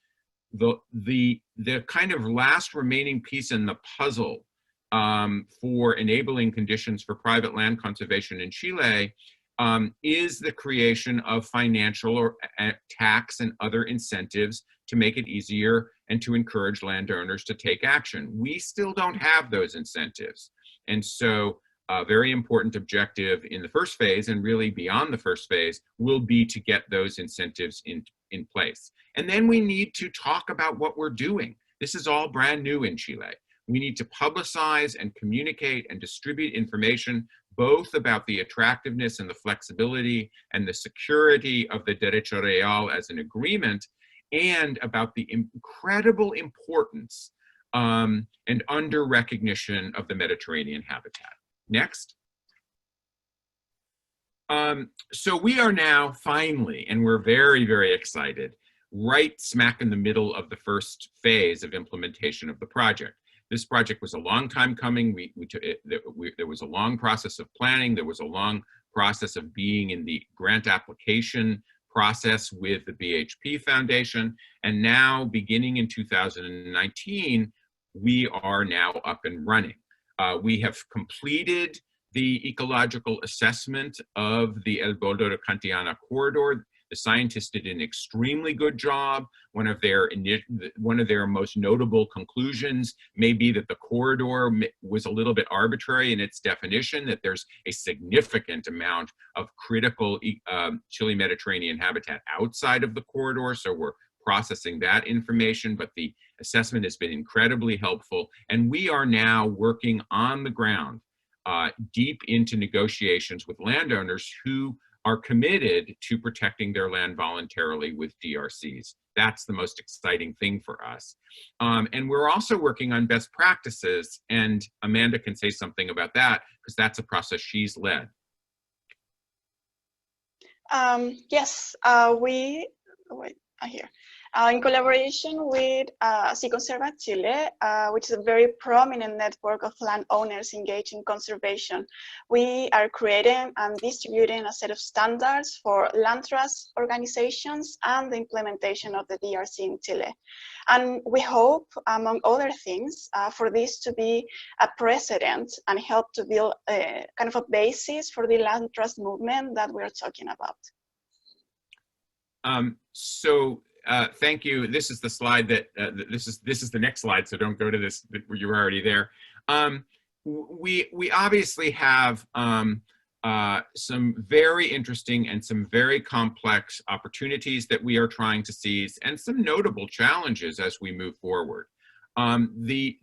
The kind of last remaining piece in the puzzle for enabling conditions for private land conservation in Chile is the creation of financial or tax and other incentives to make it easier and to encourage landowners to take action. We still don't have those incentives. And so a very important objective in the first phase, and really beyond the first phase, will be to get those incentives in place. And then we need to talk about what we're doing. This is all brand new in Chile. We need to publicize and communicate and distribute information both about the attractiveness and the flexibility and the security of the derecho real as an agreement, and about the incredible importance and under recognition of the Mediterranean habitat. Next. So we are now finally, and we're very, very excited, right smack in the middle of the first phase of implementation of the project. This project was a long time coming. There was a long process of planning. There was a long process of being in the grant application process with the BHP Foundation. And now, beginning in 2019, we are now up and running. We have completed the ecological assessment of the El Boldo de Cantillana corridor. The scientists did an extremely good job. One of their most notable conclusions may be that the corridor was a little bit arbitrary in its definition, that there's a significant amount of critical Chile Mediterranean habitat outside of the corridor. So we're processing that information, but the assessment has been incredibly helpful. And we are now working on the ground, deep into negotiations with landowners who are committed to protecting their land voluntarily with DRCs. That's the most exciting thing for us. And we're also working on best practices, and Amanda can say something about that because that's a process she's led. Yes, in collaboration with Conserva Chile, which is a very prominent network of landowners engaged in conservation, we are creating and distributing a set of standards for land trust organizations and the implementation of the DRC in Chile. And we hope, among other things, for this to be a precedent and help to build a kind of a basis for the land trust movement that we're talking about. Thank you. This is the slide that this is the next slide. So don't go to this. You're already there. We obviously have some very interesting and some very complex opportunities that we are trying to seize, and some notable challenges as we move forward. The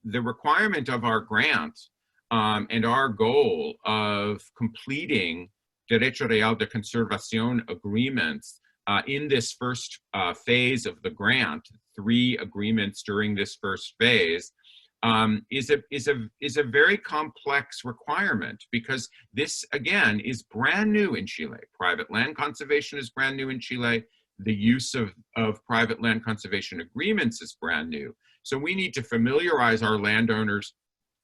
requirement of our grant and our goal of completing Derecho Real de Conservación agreements in this first phase of the grant, 3 agreements during this first phase, is a very complex requirement, because this, again, is brand new in Chile. Private land conservation is brand new in Chile. The use of private land conservation agreements is brand new. So we need to familiarize our landowners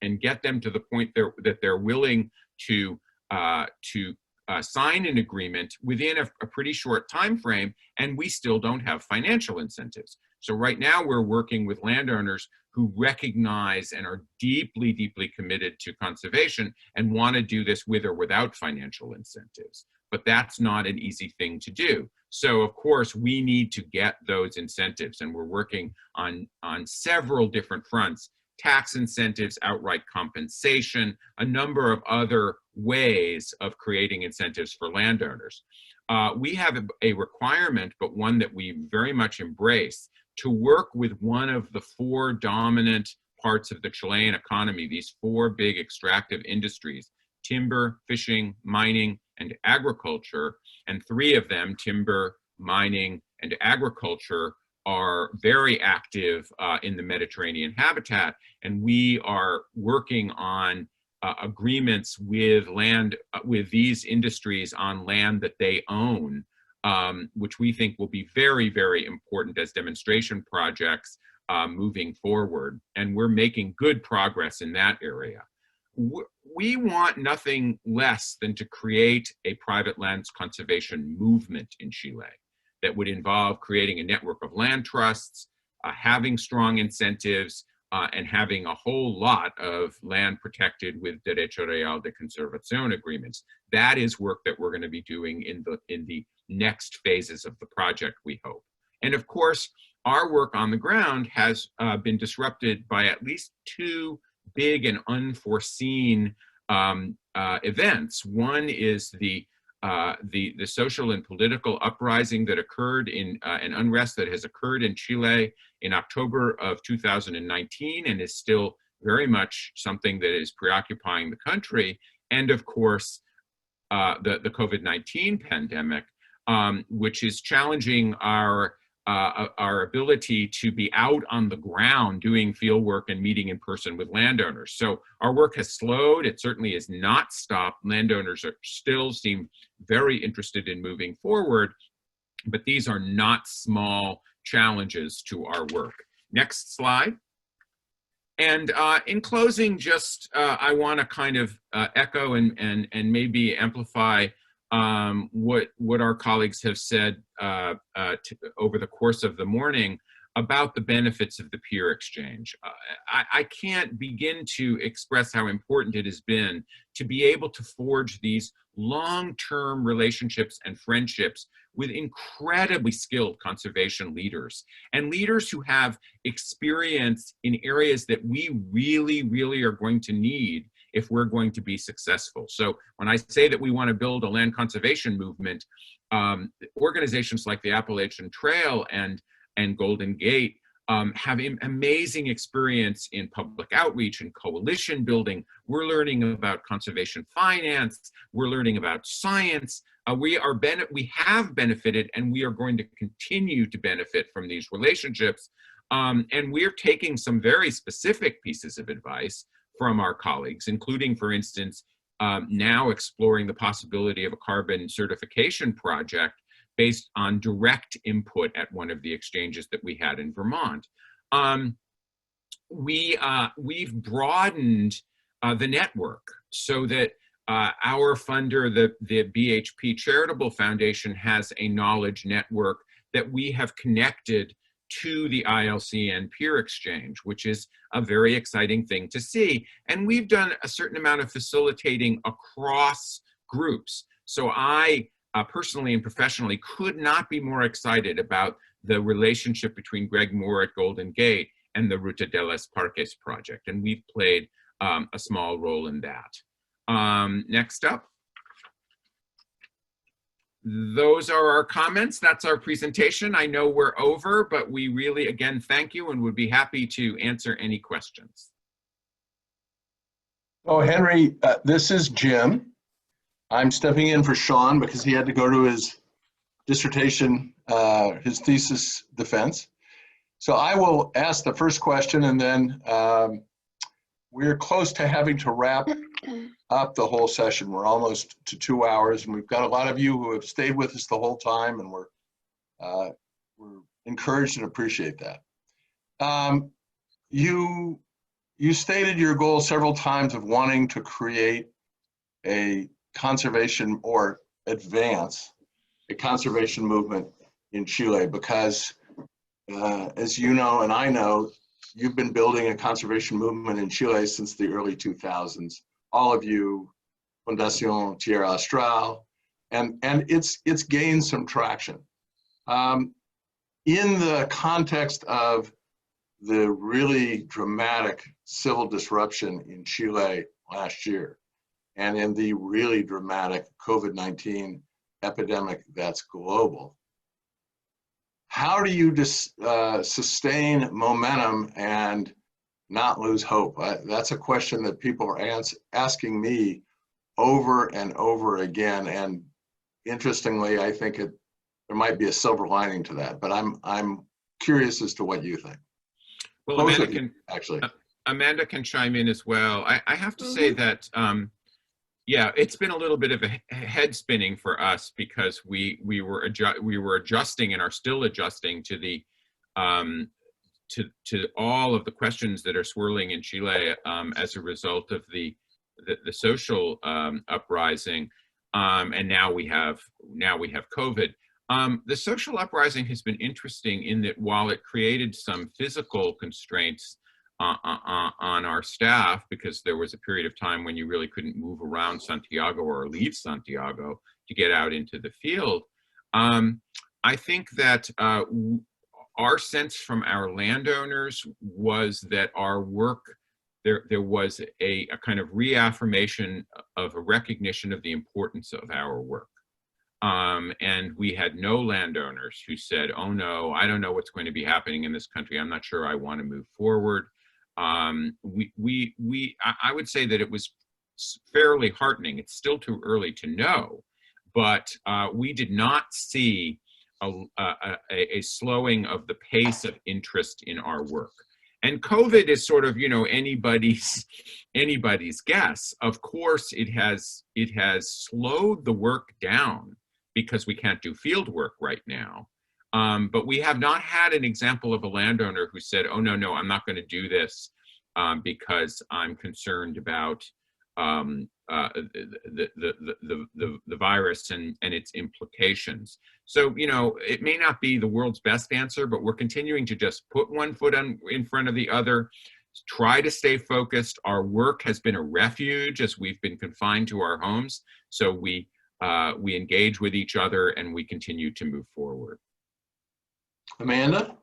and get them to the point that they're willing to sign an agreement within a pretty short time frame, and we still don't have financial incentives. So right now we're working with landowners who recognize and are deeply, deeply committed to conservation and want to do this with or without financial incentives. But that's not an easy thing to do. So of course we need to get those incentives, and we're working on several different fronts: tax incentives, outright compensation, a number of other ways of creating incentives for landowners. We have a requirement, but one that we very much embrace, to work with one of the 4 dominant parts of the Chilean economy, these 4 big extractive industries: timber, fishing, mining, and agriculture. And 3 of them, timber, mining, and agriculture, are very active in the Mediterranean habitat, and we are working on agreements with these industries on land that they own, which we think will be very, very important as demonstration projects moving forward. And we're making good progress in that area. We want nothing less than to create a private lands conservation movement in Chile that would involve creating a network of land trusts, having strong incentives, and having a whole lot of land protected with Derecho Real de Conservación agreements. That is work that we're going to be doing in the next phases of the project, we hope. And of course, our work on the ground has been disrupted by at least 2 big and unforeseen events. One is the social and political uprising that occurred in an unrest that has occurred in Chile in October of 2019 and is still very much something that is preoccupying the country. And of course, the COVID-19 pandemic, which is challenging our ability to be out on the ground doing field work and meeting in person with landowners. So our work has slowed. It certainly has not stopped. Landowners still seem very interested in moving forward, but these are not small challenges to our work. Next slide. And in closing, just I want to kind of echo and maybe amplify what our colleagues have said over the course of the morning. about the benefits of the peer exchange. I can't begin to express how important it has been to be able to forge these long-term relationships and friendships with incredibly skilled conservation leaders and leaders who have experience in areas that we really, really are going to need if we're going to be successful. So when I say that we want to build a land conservation movement, organizations like the Appalachian Trail and Golden Gate have amazing experience in public outreach and coalition building. We're learning about conservation finance. We're learning about science. We have benefited, and we are going to continue to benefit from these relationships. And we're taking some very specific pieces of advice from our colleagues, including, for instance, now exploring the possibility of a carbon certification project based on direct input at one of the exchanges that we had in Vermont. We've broadened the network so that our funder, the BHP Charitable Foundation, has a knowledge network that we have connected to the ILCN peer exchange, which is a very exciting thing to see. And we've done a certain amount of facilitating across groups. So I personally and professionally could not be more excited about the relationship between Greg Moore at Golden Gate and the Ruta de las Parques project. And we've played a small role in that. Next up. Those are our comments. That's our presentation. I know we're over, but we really, again, thank you and would be happy to answer any questions. Oh, Henry, this is Jim. I'm stepping in for Shawn because he had to go to his dissertation, his thesis defense. So I will ask the first question, and then we're close to having to wrap up the whole session. We're almost to 2 hours, and we've got a lot of you who have stayed with us the whole time, and we're encouraged and appreciate that. You stated your goal several times of wanting to create a conservation or advance a conservation movement in Chile because, as you know and I know, you've been building a conservation movement in Chile since the early 2000s. All of you, Fundacion, Tierra, Austral, and it's gained some traction. In the context of the really dramatic civil disruption in Chile last year, and in the really dramatic COVID-19 epidemic that's global, how do you sustain momentum and not lose hope? That's a question that people are asking me over and over again. And interestingly, I think there might be a silver lining to that, but I'm curious as to what you think. Well, Amanda can chime in as well. I have to say that, yeah, it's been a little bit of a head spinning for us because we were adjusting and are still adjusting to the to all of the questions that are swirling in Chile as a result of the social uprising, and now we have COVID. The social uprising has been interesting in that while it created some physical constraints on our staff, because there was a period of time when you really couldn't move around Santiago or leave Santiago to get out into the field. I think that our sense from our landowners was that our work, there was a kind of reaffirmation of a recognition of the importance of our work. And we had no landowners who said, oh no, I don't know what's going to be happening in this country. I'm not sure I want to move forward. I would say that it was fairly heartening. It's still too early to know, but we did not see a slowing of the pace of interest in our work. And COVID is sort of, you know, anybody's guess. Of course, it has slowed the work down because we can't do field work right now. But we have not had an example of a landowner who said, oh, no, I'm not going to do this because I'm concerned about the virus and its implications. So, you know, it may not be the world's best answer, but we're continuing to just put one foot in front of the other, try to stay focused. Our work has been a refuge as we've been confined to our homes. So we engage with each other and we continue to move forward. Amanda,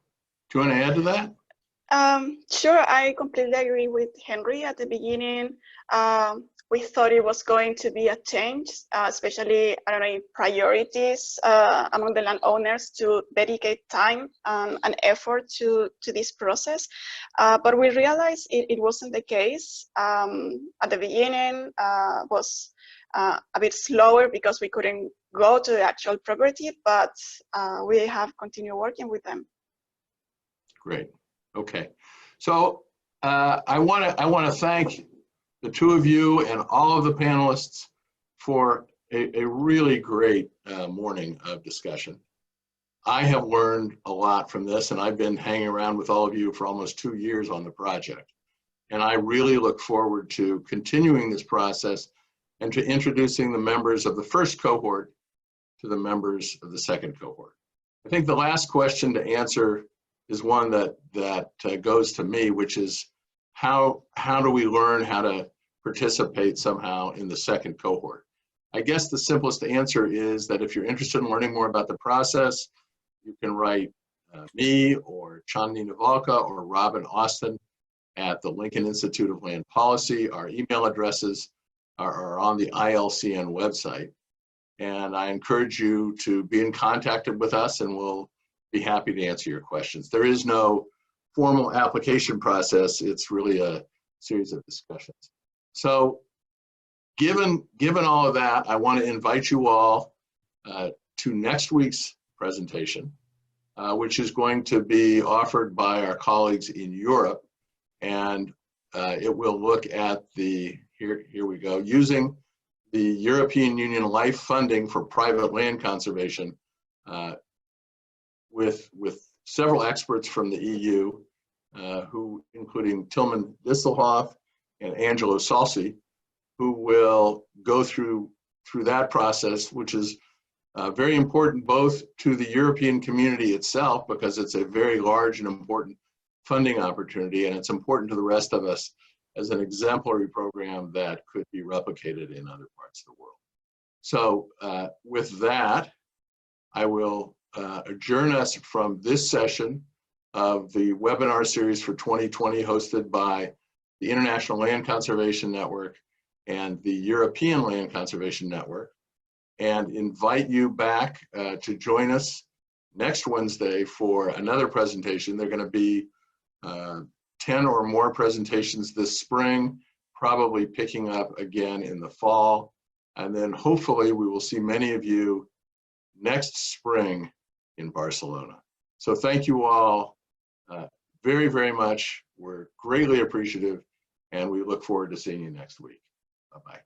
do you want to add to that? Sure, I completely agree with Henry. At the beginning, we thought it was going to be a change, especially, I don't know, priorities among the landowners to dedicate time and effort to this process. But we realized it wasn't the case. At the beginning, was a bit slower because we couldn't go to the actual property, but we have continued working with them. Great. Okay. So I want to thank the two of you and all of the panelists for a really great morning of discussion. I have learned a lot from this, and I've been hanging around with all of you for almost 2 years on the project. And I really look forward to continuing this process and to introducing the members of the first cohort to the members of the second cohort. I think the last question to answer is one that goes to me, which is how do we learn how to participate somehow in the second cohort? I guess the simplest answer is that if you're interested in learning more about the process, you can write me or Chandni Navalka or Robin Austin at the Lincoln Institute of Land Policy. Our email addresses are on the ILCN website. And I encourage you to be in contact with us, and we'll be happy to answer your questions. There is no formal application process. It's really a series of discussions. So given all of that, I want to invite you all to next week's presentation, which is going to be offered by our colleagues in Europe. And it will look at here we go, using the European Union life funding for private land conservation with several experts from the EU, including Tilman Disselhoff and Angelo Salsi, who will go through that process, which is very important both to the European community itself, because it's a very large and important funding opportunity, and it's important to the rest of us as an exemplary program that could be replicated in other parts of the world. So with that, I will adjourn us from this session of the webinar series for 2020 hosted by the International Land Conservation Network and the European Land Conservation Network, and invite you back to join us next Wednesday for another presentation. There are going to be 10 or more presentations this spring, probably picking up again in the fall. And then hopefully we will see many of you next spring in Barcelona. So thank you all very, very much. We're greatly appreciative, and we look forward to seeing you next week. Bye-bye.